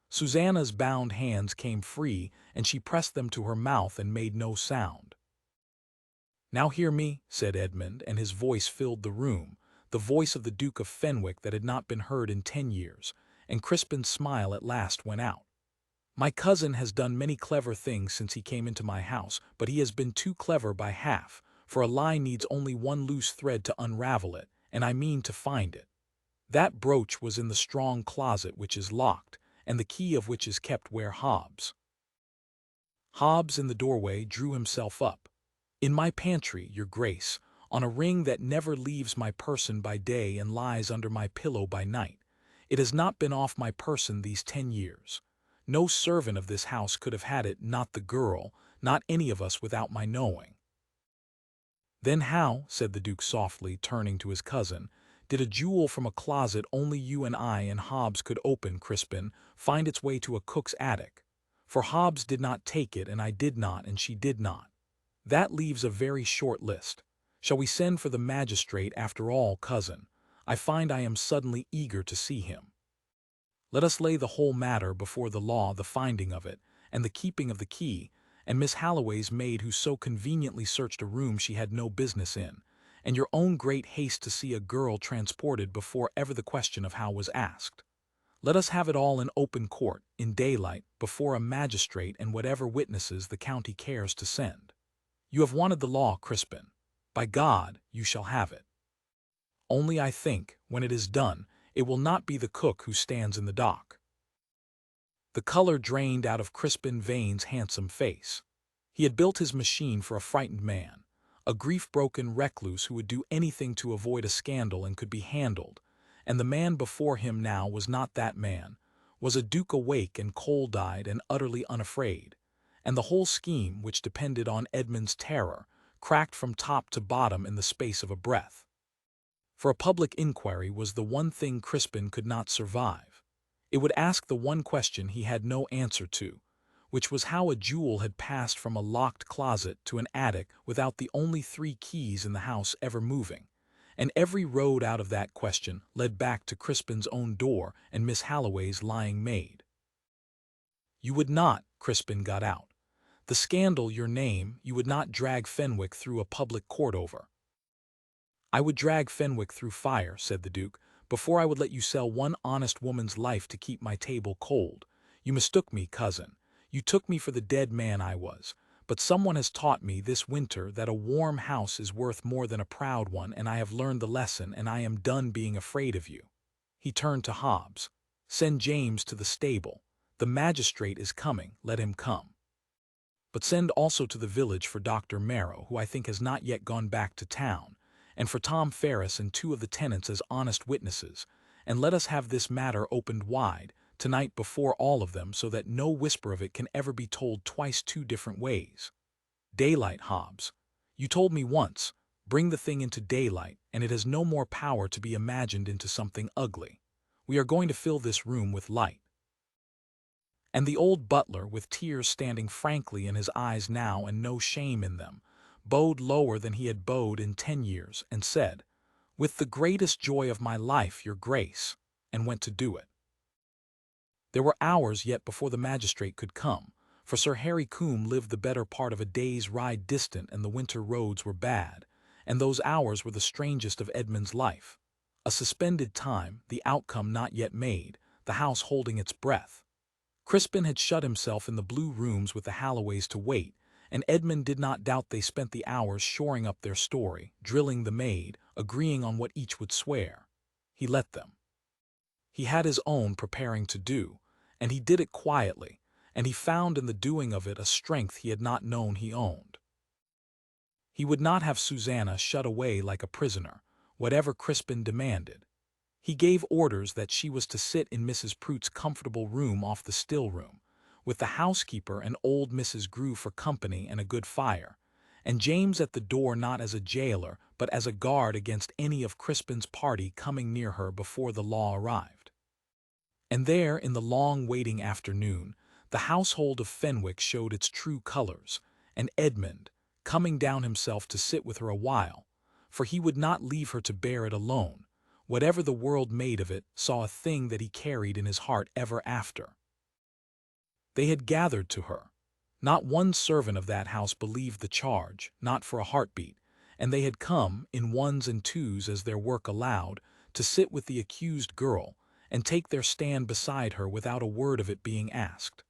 Susanna's bound hands came free, and she pressed them to her mouth and made no sound. "Now hear me," said Edmund, and his voice filled the room, the voice of the Duke of Fenwick that had not been heard in 10 years, and Crispin's smile at last went out. "My cousin has done many clever things since he came into my house, but he has been too clever by half, for a lie needs only one loose thread to unravel it, and I mean to find it. That brooch was in the strong closet which is locked, and the key of which is kept where Hobbs. Hobbs in the doorway drew himself up. In my pantry, your grace, on a ring that never leaves my person by day and lies under my pillow by night. It has not been off my person these 10 years. No servant of this house could have had it, not the girl, not any of us without my knowing. Then how, said the Duke softly, turning to his cousin, did a jewel from a closet only you and I and Hobbs could open, Crispin, find its way to a cook's attic? For Hobbs did not take it, and I did not, and she did not. That leaves a very short list. Shall we send for the magistrate after all, cousin? I find I am suddenly eager to see him. Let us lay the whole matter before the law, the finding of it, and the keeping of the key, and Miss Halloway's maid who so conveniently searched a room she had no business in, and your own great haste to see a girl transported before ever the question of how was asked. Let us have it all in open court, in daylight, before a magistrate and whatever witnesses the county cares to send. You have wanted the law, Crispin. By God, you shall have it. Only I think, when it is done, it will not be the cook who stands in the dock. The color drained out of Crispin Vane's handsome face. He had built his machine for a frightened man, a grief-broken recluse who would do anything to avoid a scandal and could be handled, and the man before him now was not that man, was a duke awake and cold-eyed and utterly unafraid, and the whole scheme, which depended on Edmund's terror, cracked from top to bottom in the space of a breath. For a public inquiry was the one thing Crispin could not survive. It would ask the one question he had no answer to, which was how a jewel had passed from a locked closet to an attic without the only 3 keys in the house ever moving, and every road out of that question led back to Crispin's own door and Miss Halloway's lying maid. You would not, Crispin got out. The scandal, your name, you would not drag Fenwick through a public court over. I would drag Fenwick through fire, said the Duke, before I would let you sell one honest woman's life to keep my table cold. You mistook me, cousin. You took me for the dead man I was. But someone has taught me this winter that a warm house is worth more than a proud one, and I have learned the lesson, and I am done being afraid of you. He turned to Hobbs. Send James to the stable. The magistrate is coming, let him come. But send also to the village for Dr. Marrow, who I think has not yet gone back to town, and for Tom Ferris and 2 of the tenants as honest witnesses, and let us have this matter opened wide, tonight before all of them, so that no whisper of it can ever be told twice 2 different ways. Daylight, Hobbs. You told me once, bring the thing into daylight, and it has no more power to be imagined into something ugly. We are going to fill this room with light. And the old butler, with tears standing frankly in his eyes now and no shame in them, bowed lower than he had bowed in 10 years, and said, "With the greatest joy of my life, your grace," and went to do it. There were hours yet before the magistrate could come, for Sir Harry Combe lived the better part of a day's ride distant, and the winter roads were bad, and those hours were the strangest of Edmund's life. A suspended time, the outcome not yet made, the house holding its breath. Crispin had shut himself in the blue rooms with the Halloways to wait, and Edmund did not doubt they spent the hours shoring up their story, drilling the maid, agreeing on what each would swear. He let them. He had his own preparing to do, and he did it quietly, and he found in the doing of it a strength he had not known he owned. He would not have Susanna shut away like a prisoner, whatever Crispin demanded. He gave orders that she was to sit in Mrs. Prout's comfortable room off the still room, with the housekeeper and old Mrs. Grew for company and a good fire, and James at the door not as a jailer but as a guard against any of Crispin's party coming near her before the law arrived. And there, in the long waiting afternoon, the household of Fenwick showed its true colors, and Edmund, coming down himself to sit with her a while, for he would not leave her to bear it alone, whatever the world made of it, saw a thing that he carried in his heart ever after. They had gathered to her. Not one servant of that house believed the charge, not for a heartbeat, and they had come, in ones and twos as their work allowed, to sit with the accused girl, and take their stand beside her without a word of it being asked.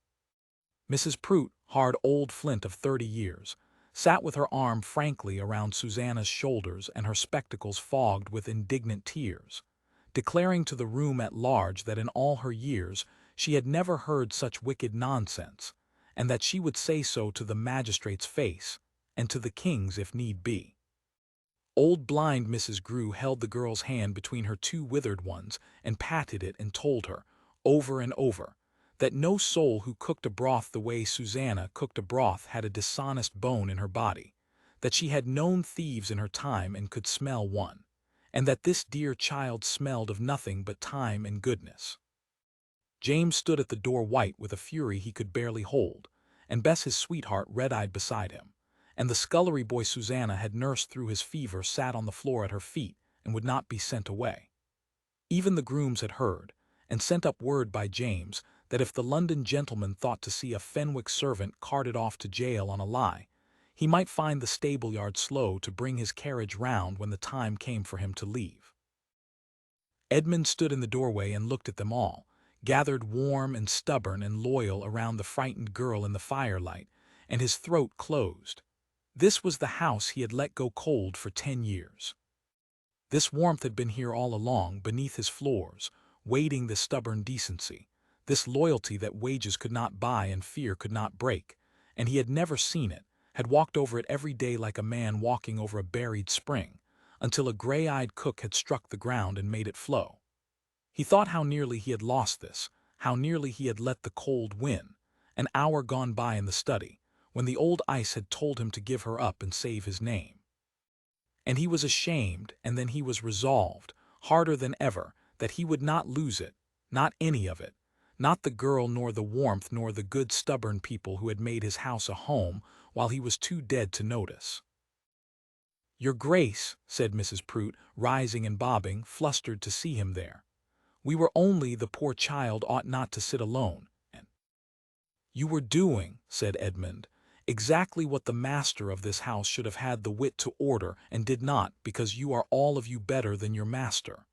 Mrs. Prout, hard old flint of 30 years, sat with her arm frankly around Susanna's shoulders and her spectacles fogged with indignant tears, declaring to the room at large that in all her years she had never heard such wicked nonsense, and that she would say so to the magistrate's face, and to the king's if need be. Old blind Mrs. Grew held the girl's hand between her two withered ones and patted it and told her, over and over, that no soul who cooked a broth the way Susanna cooked a broth had a dishonest bone in her body, that she had known thieves in her time and could smell one, and that this dear child smelled of nothing but time and goodness. James stood at the door white with a fury he could barely hold, and Bess his sweetheart red-eyed beside him, and the scullery boy Susanna had nursed through his fever sat on the floor at her feet and would not be sent away. Even the grooms had heard, and sent up word by James that if the London gentleman thought to see a Fenwick servant carted off to jail on a lie, he might find the stable-yard slow to bring his carriage round when the time came for him to leave. Edmund stood in the doorway and looked at them all, gathered warm and stubborn and loyal around the frightened girl in the firelight, and his throat closed. This was the house he had let go cold for 10 years. This warmth had been here all along, beneath his floors, waiting this stubborn decency, this loyalty that wages could not buy and fear could not break, and he had never seen it, had walked over it every day like a man walking over a buried spring, until a gray-eyed cook had struck the ground and made it flow. He thought how nearly he had lost this, how nearly he had let the cold win, an hour gone by in the study, when the old ice had told him to give her up and save his name. And he was ashamed, and then he was resolved, harder than ever, that he would not lose it, not any of it, not the girl nor the warmth nor the good stubborn people who had made his house a home while he was too dead to notice. "Your Grace," said Mrs. Prout, rising and bobbing, flustered to see him there. "We were only, the poor child ought not to sit alone." And "You were doing," said Edmund, "exactly what the master of this house should have had the wit to order and did not, because you are all of you better than your master.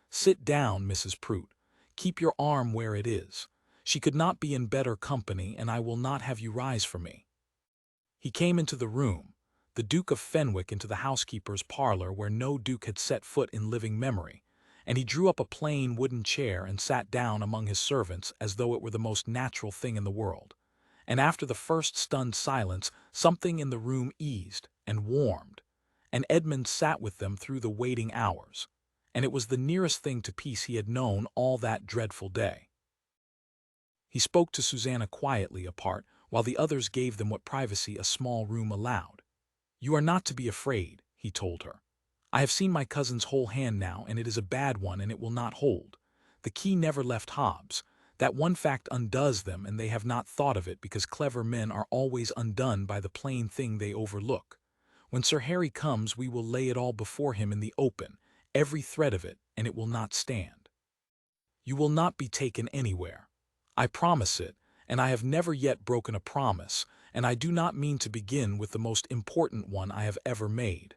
Sit down, Mrs. Prout. Keep your arm where it is. She could not be in better company, and I will not have you rise for me." He came into the room, the Duke of Fenwick into the housekeeper's parlor where no duke had set foot in living memory, and he drew up a plain wooden chair and sat down among his servants as though it were the most natural thing in the world. And after the first stunned silence, something in the room eased and warmed, and Edmund sat with them through the waiting hours, and it was the nearest thing to peace he had known all that dreadful day. He spoke to Susanna quietly apart, while the others gave them what privacy a small room allowed. "You are not to be afraid," he told her. "I have seen my cousin's whole hand now, and it is a bad one, and it will not hold. The key never left Hobbs. That one fact undoes them, and they have not thought of it because clever men are always undone by the plain thing they overlook. When Sir Harry comes, we will lay it all before him in the open, every thread of it, and it will not stand. You will not be taken anywhere. I promise it, and I have never yet broken a promise, and I do not mean to begin with the most important one I have ever made."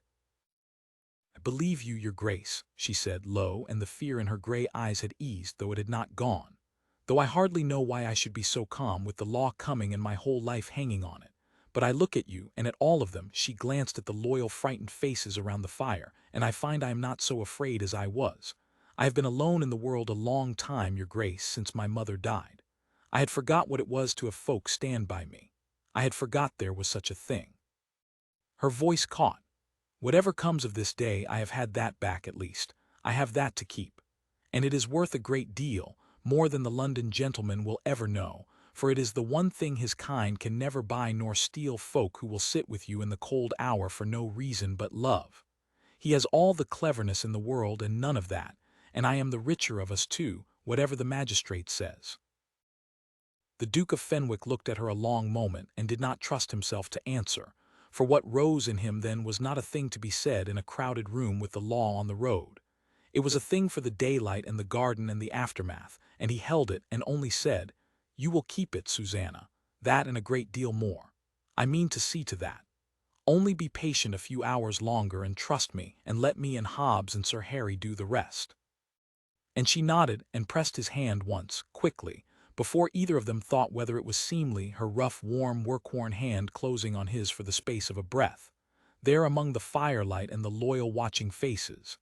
"I believe you, your Grace," she said low, and the fear in her gray eyes had eased, though it had not gone. "Though I hardly know why I should be so calm with the law coming and my whole life hanging on it. But I look at you, and at all of them," she glanced at the loyal, frightened faces around the fire, "and I find I am not so afraid as I was. I have been alone in the world a long time, your Grace, since my mother died. I had forgot what it was to have folk stand by me. I had forgot there was such a thing." Her voice caught. "Whatever comes of this day, I have had that back at least. I have that to keep. And it is worth a great deal, more than the London gentleman will ever know, for it is the one thing his kind can never buy nor steal, folk who will sit with you in the cold hour for no reason but love. He has all the cleverness in the world and none of that, and I am the richer of us too, whatever the magistrate says." The Duke of Fenwick looked at her a long moment and did not trust himself to answer, for what rose in him then was not a thing to be said in a crowded room with the law on the road. It was a thing for the daylight and the garden and the aftermath, and he held it and only said, "You will keep it, Susanna, that and a great deal more. I mean to see to that. Only be patient a few hours longer and trust me, and let me and Hobbs and Sir Harry do the rest." And she nodded and pressed his hand once, quickly, before either of them thought whether it was seemly, her rough, warm, work-worn hand closing on his for the space of a breath, there among the firelight and the loyal watching faces.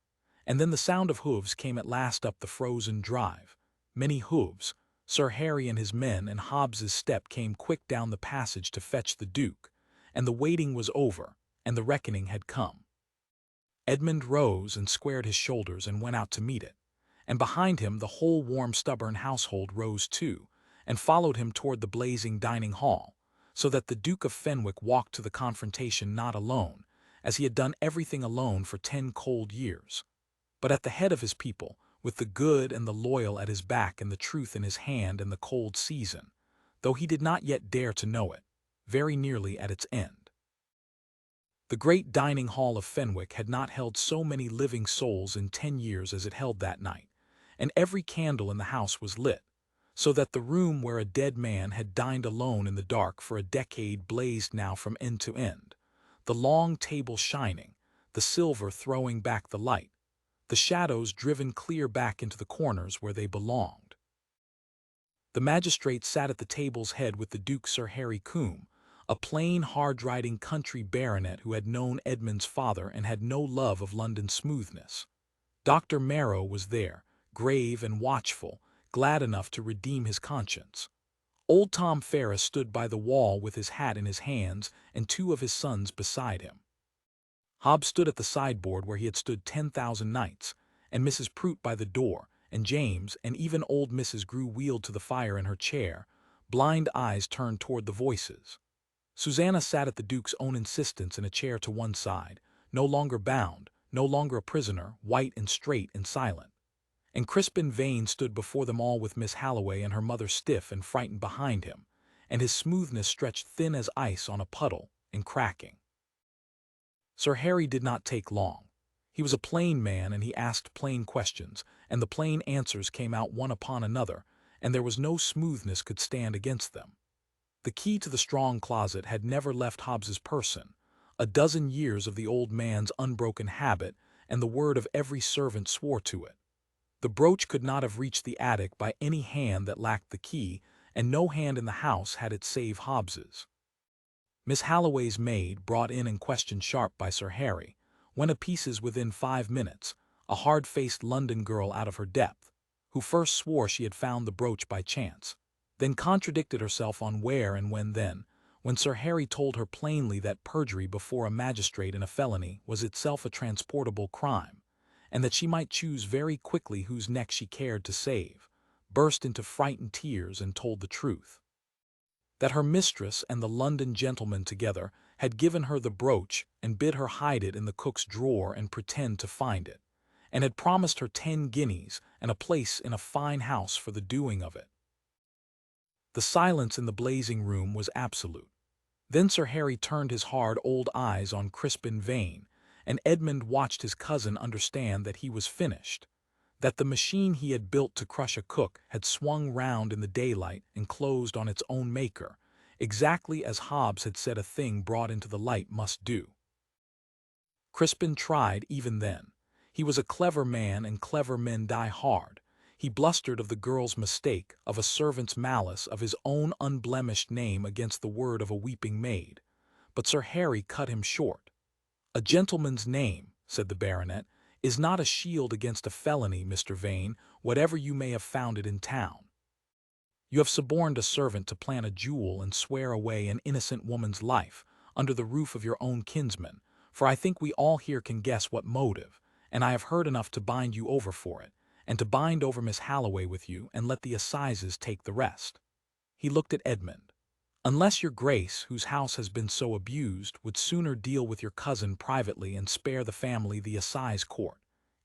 And then the sound of hooves came at last up the frozen drive, many hooves, Sir Harry and his men and Hobbs's step came quick down the passage to fetch the Duke, and the waiting was over, and the reckoning had come. Edmund rose and squared his shoulders and went out to meet it, and behind him the whole warm, stubborn household rose too, and followed him toward the blazing dining hall, so that the Duke of Fenwick walked to the confrontation not alone, as he had done everything alone for 10 cold years, but at the head of his people, with the good and the loyal at his back and the truth in his hand and the cold season, though he did not yet dare to know it, very nearly at its end. The great dining hall of Fenwick had not held so many living souls in 10 years as it held that night, and every candle in the house was lit, so that the room where a dead man had dined alone in the dark for a decade blazed now from end to end, the long table shining, the silver throwing back the light, the shadows driven clear back into the corners where they belonged. The magistrate sat at the table's head with the Duke Sir Harry Combe, a plain, hard-riding country baronet who had known Edmund's father and had no love of London smoothness. Dr. Marrow was there, grave and watchful, glad enough to redeem his conscience. Old Tom Ferris stood by the wall with his hat in his hands and 2 of his sons beside him. Hobbs stood at the sideboard where he had stood 10,000 nights, and Mrs. Prout by the door, and James and even old Mrs. Grew wheeled to the fire in her chair, blind eyes turned toward the voices. Susanna sat at the Duke's own insistence in a chair to one side, no longer bound, no longer a prisoner, white and straight and silent. And Crispin Vane stood before them all with Miss Halloway and her mother stiff and frightened behind him, and his smoothness stretched thin as ice on a puddle, and cracking. Sir Harry did not take long. He was a plain man, and he asked plain questions, and the plain answers came out one upon another, and there was no smoothness could stand against them. The key to the strong closet had never left Hobbs's person, a dozen years of the old man's unbroken habit, and the word of every servant swore to it. The brooch could not have reached the attic by any hand that lacked the key, and no hand in the house had it save Hobbs's. Miss Halloway's maid, brought in and questioned sharp by Sir Harry, went a pieces within 5 minutes, a hard-faced London girl out of her depth, who first swore she had found the brooch by chance, then contradicted herself on where and when Sir Harry told her plainly that perjury before a magistrate in a felony was itself a transportable crime, and that she might choose very quickly whose neck she cared to save, burst into frightened tears and told the truth. That her mistress and the London gentleman together had given her the brooch and bid her hide it in the cook's drawer and pretend to find it, and had promised her 10 guineas and a place in a fine house for the doing of it. The silence in the blazing room was absolute. Then Sir Harry turned his hard old eyes on Crispin Vane, and Edmund watched his cousin understand that he was finished, that the machine he had built to crush a cook had swung round in the daylight and closed on its own maker, exactly as Hobbs had said a thing brought into the light must do. Crispin tried even then. He was a clever man, and clever men die hard. He blustered of the girl's mistake, of a servant's malice, of his own unblemished name against the word of a weeping maid. But Sir Harry cut him short. "A gentleman's name," said the baronet, "is not a shield against a felony, Mr. Vane, whatever you may have found it in town. You have suborned a servant to plant a jewel and swear away an innocent woman's life under the roof of your own kinsman, for I think we all here can guess what motive, and I have heard enough to bind you over for it, and to bind over Miss Halloway with you, and let the assizes take the rest." He looked at Edmund. "Unless your grace, whose house has been so abused, would sooner deal with your cousin privately and spare the family the assize court,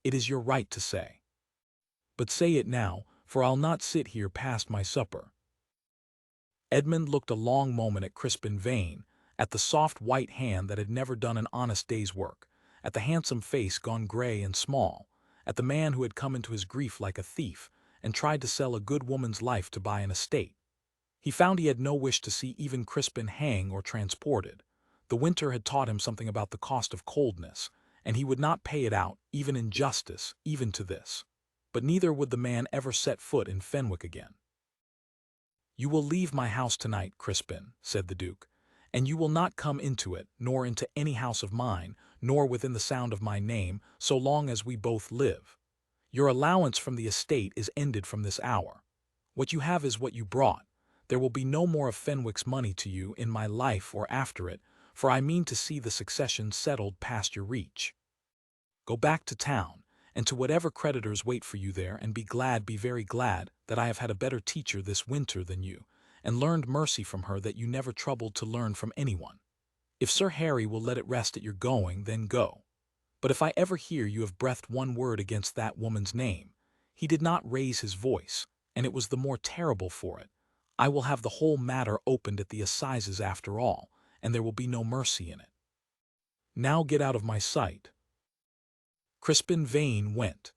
it is your right to say. But say it now, for I'll not sit here past my supper." Edmund looked a long moment at Crispin Vane, at the soft white hand that had never done an honest day's work, at the handsome face gone gray and small, at the man who had come into his grief like a thief, and tried to sell a good woman's life to buy an estate. He found he had no wish to see even Crispin hang or transported. The winter had taught him something about the cost of coldness, and he would not pay it out, even in justice, even to this. But neither would the man ever set foot in Fenwick again. "You will leave my house tonight, Crispin," said the Duke, "and you will not come into it, nor into any house of mine, nor within the sound of my name, so long as we both live. Your allowance from the estate is ended from this hour. What you have is what you brought. There will be no more of Fenwick's money to you in my life or after it, for I mean to see the succession settled past your reach. Go back to town, and to whatever creditors wait for you there, and be very glad, that I have had a better teacher this winter than you, and learned mercy from her that you never troubled to learn from anyone. If Sir Harry will let it rest at your going, then go. But if I ever hear you have breathed one word against that woman's name," he did not raise his voice, and it was the more terrible for it, "I will have the whole matter opened at the assizes after all, and there will be no mercy in it. Now get out of my sight." Crispin Vane went.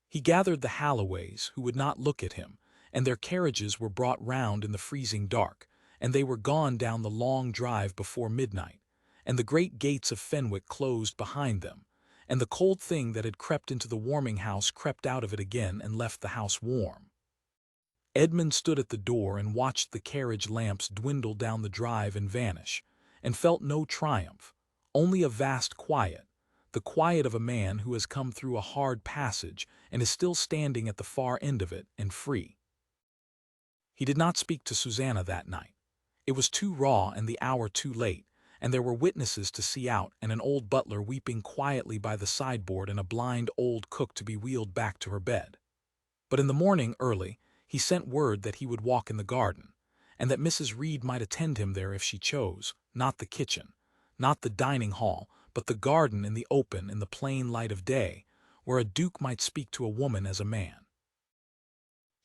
He gathered the Halloways, who would not look at him, and their carriages were brought round in the freezing dark, and they were gone down the long drive before midnight, and the great gates of Fenwick closed behind them, and the cold thing that had crept into the warming house crept out of it again and left the house warm. Edmund stood at the door and watched the carriage lamps dwindle down the drive and vanish, and felt no triumph, only a vast quiet, the quiet of a man who has come through a hard passage and is still standing at the far end of it and free. He did not speak to Susanna that night. It was too raw and the hour too late, and there were witnesses to see out and an old butler weeping quietly by the sideboard and a blind old cook to be wheeled back to her bed. But in the morning early he sent word that he would walk in the garden, and that Mrs. Reed might attend him there if she chose, not the kitchen, not the dining hall, but the garden in the open in the plain light of day, where a duke might speak to a woman as a man.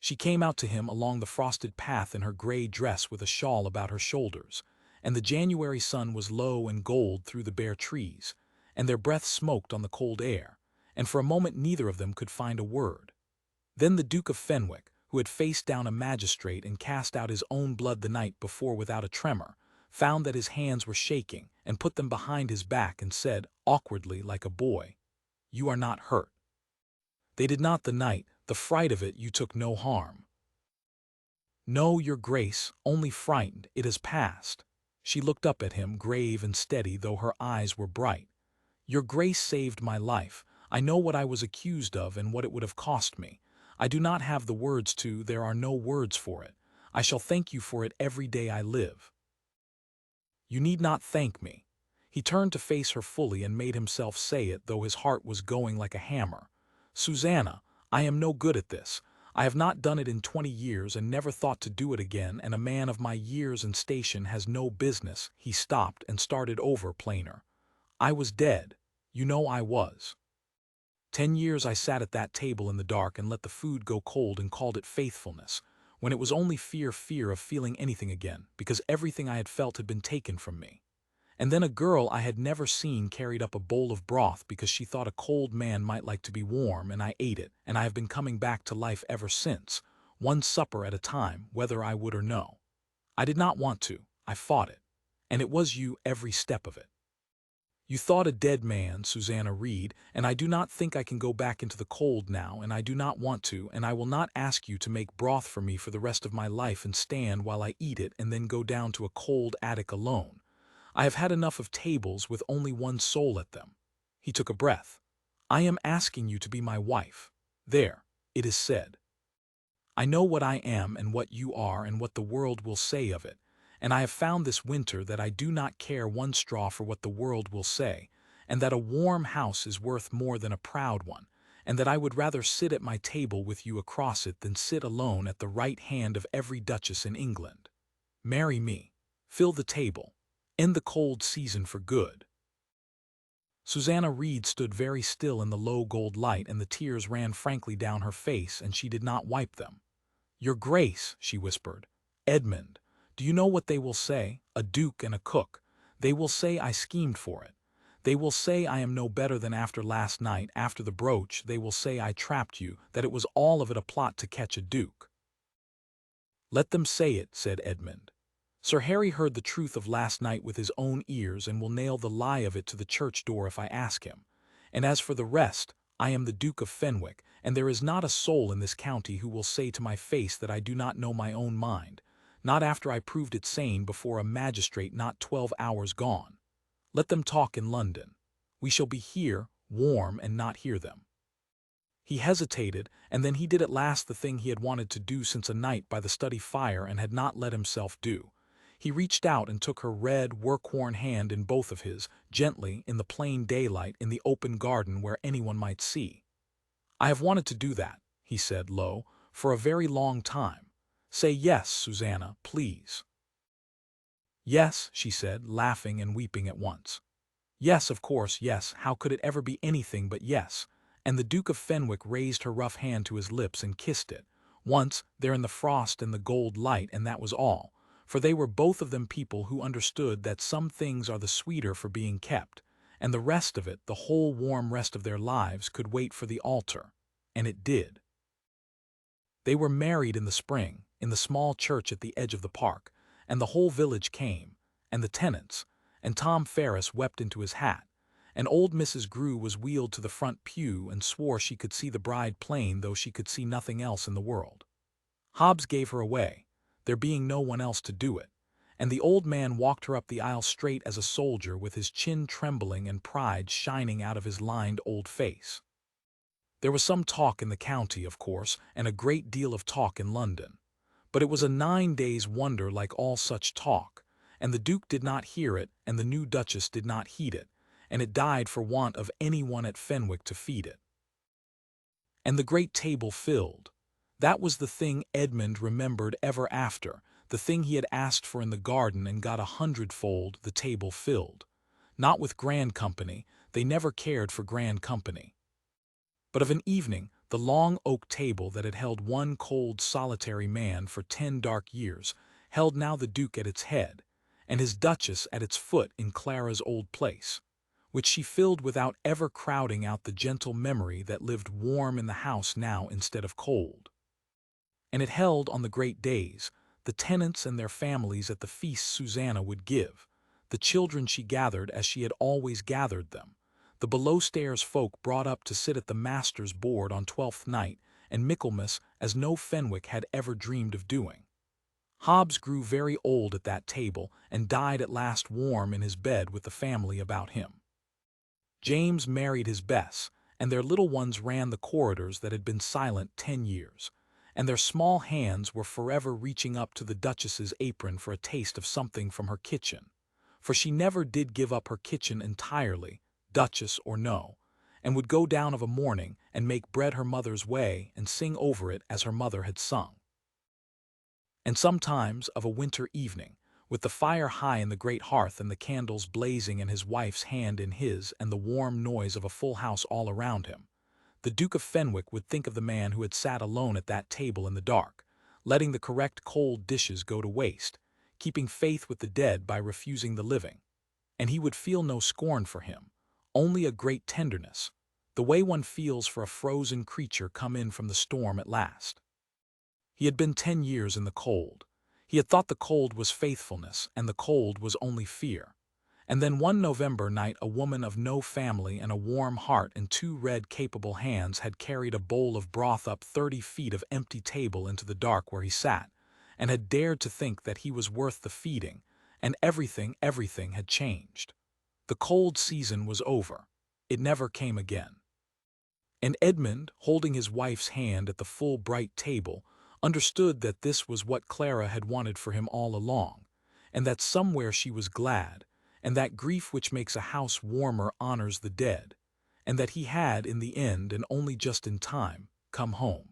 She came out to him along the frosted path in her gray dress with a shawl about her shoulders, and the January sun was low and gold through the bare trees, and their breath smoked on the cold air, and for a moment neither of them could find a word. Then the Duke of Fenwick, who had faced down a magistrate and cast out his own blood the night before without a tremor, found that his hands were shaking, and put them behind his back and said, awkwardly like a boy, "You are not hurt. They did not the night, the fright of it you took no harm." "No, your grace, only frightened, it has passed." She looked up at him, grave and steady, though her eyes were bright. "Your grace saved my life. I know what I was accused of and what it would have cost me. I do not have the words to, there are no words for it. I shall thank you for it every day I live." "You need not thank me." He turned to face her fully and made himself say it, though his heart was going like a hammer. "Susanna, I am no good at this. I have not done it in 20 years and never thought to do it again, and a man of my years and station has no business." He stopped and started over plainer. "I was dead. You know I was. 10 years I sat at that table in the dark and let the food go cold and called it faithfulness, when it was only fear of feeling anything again, because everything I had felt had been taken from me. And then a girl I had never seen carried up a bowl of broth because she thought a cold man might like to be warm, and I ate it, and I have been coming back to life ever since, one supper at a time, whether I would or no. I did not want to, I fought it, and it was you every step of it. You thought a dead man, Susanna Reed, and I do not think I can go back into the cold now, and I do not want to, and I will not ask you to make broth for me for the rest of my life and stand while I eat it and then go down to a cold attic alone. I have had enough of tables with only one soul at them." He took a breath. "I am asking you to be my wife. There, it is said. I know what I am and what you are and what the world will say of it, and I have found this winter that I do not care one straw for what the world will say, and that a warm house is worth more than a proud one, and that I would rather sit at my table with you across it than sit alone at the right hand of every duchess in England. Marry me. Fill the table. End the cold season for good." Susanna Reed stood very still in the low gold light, and the tears ran frankly down her face, and she did not wipe them. "Your Grace," she whispered, "Edmund, do you know what they will say? A duke and a cook. They will say I schemed for it. They will say I am no better than after last night, after the brooch. They will say I trapped you, that it was all of it a plot to catch a duke." "Let them say it," said Edmund. "Sir Harry heard the truth of last night with his own ears and will nail the lie of it to the church door if I ask him. And as for the rest, I am the Duke of Fenwick, and there is not a soul in this county who will say to my face that I do not know my own mind, not after I proved it sane before a magistrate not 12 hours gone. Let them talk in London. We shall be here, warm, and not hear them." He hesitated, and then he did at last the thing he had wanted to do since a night by the study fire and had not let himself do. He reached out and took her red, work-worn hand in both of his, gently, in the plain daylight, in the open garden where anyone might see. "I have wanted to do that," he said low, "for a very long time. Say yes, Susanna, please." "Yes," she said, laughing and weeping at once. "Yes, of course, yes, how could it ever be anything but yes?" And the Duke of Fenwick raised her rough hand to his lips and kissed it, once, there in the frost and the gold light, and that was all, for they were both of them people who understood that some things are the sweeter for being kept, and the rest of it, the whole warm rest of their lives, could wait for the altar. And it did. They were married in the spring, in the small church at the edge of the park, and the whole village came, and the tenants, and Tom Ferris wept into his hat, and old Mrs. Grew was wheeled to the front pew and swore she could see the bride plain though she could see nothing else in the world. Hobbs gave her away, there being no one else to do it, and the old man walked her up the aisle straight as a soldier with his chin trembling and pride shining out of his lined old face. There was some talk in the county, of course, and a great deal of talk in London. But it was a 9 days' wonder like all such talk, and the Duke did not hear it, and the new Duchess did not heed it, and it died for want of any one at Fenwick to feed it. And the great table filled. That was the thing Edmund remembered ever after, the thing he had asked for in the garden and got 100-fold, the table filled. Not with grand company, they never cared for grand company. But of an evening, the long oak table that had held one cold, solitary man for 10 dark years, held now the Duke at its head, and his Duchess at its foot in Clara's old place, which she filled without ever crowding out the gentle memory that lived warm in the house now instead of cold. And it held, on the great days, the tenants and their families at the feasts Susanna would give, the children she gathered as she had always gathered them, the below-stairs folk brought up to sit at the master's board on Twelfth Night, and Michaelmas as no Fenwick had ever dreamed of doing. Hobbs grew very old at that table, and died at last warm in his bed with the family about him. James married his Bess, and their little ones ran the corridors that had been silent 10 years, and their small hands were forever reaching up to the Duchess's apron for a taste of something from her kitchen, for she never did give up her kitchen entirely, Duchess or no, and would go down of a morning and make bread her mother's way and sing over it as her mother had sung. And sometimes, of a winter evening, with the fire high in the great hearth and the candles blazing and his wife's hand in his and the warm noise of a full house all around him, the Duke of Fenwick would think of the man who had sat alone at that table in the dark, letting the correct cold dishes go to waste, keeping faith with the dead by refusing the living, and he would feel no scorn for him, only a great tenderness, the way one feels for a frozen creature come in from the storm at last. He had been 10 years in the cold. He had thought the cold was faithfulness, and the cold was only fear. And then one November night a woman of no family and a warm heart and 2 red capable hands had carried a bowl of broth up 30 feet of empty table into the dark where he sat, and had dared to think that he was worth the feeding, and everything had changed. The cold season was over. It never came again. And Edmund, holding his wife's hand at the full bright table, understood that this was what Clara had wanted for him all along, and that somewhere she was glad, and that grief which makes a house warmer honors the dead, and that he had, in the end and only just in time, come home.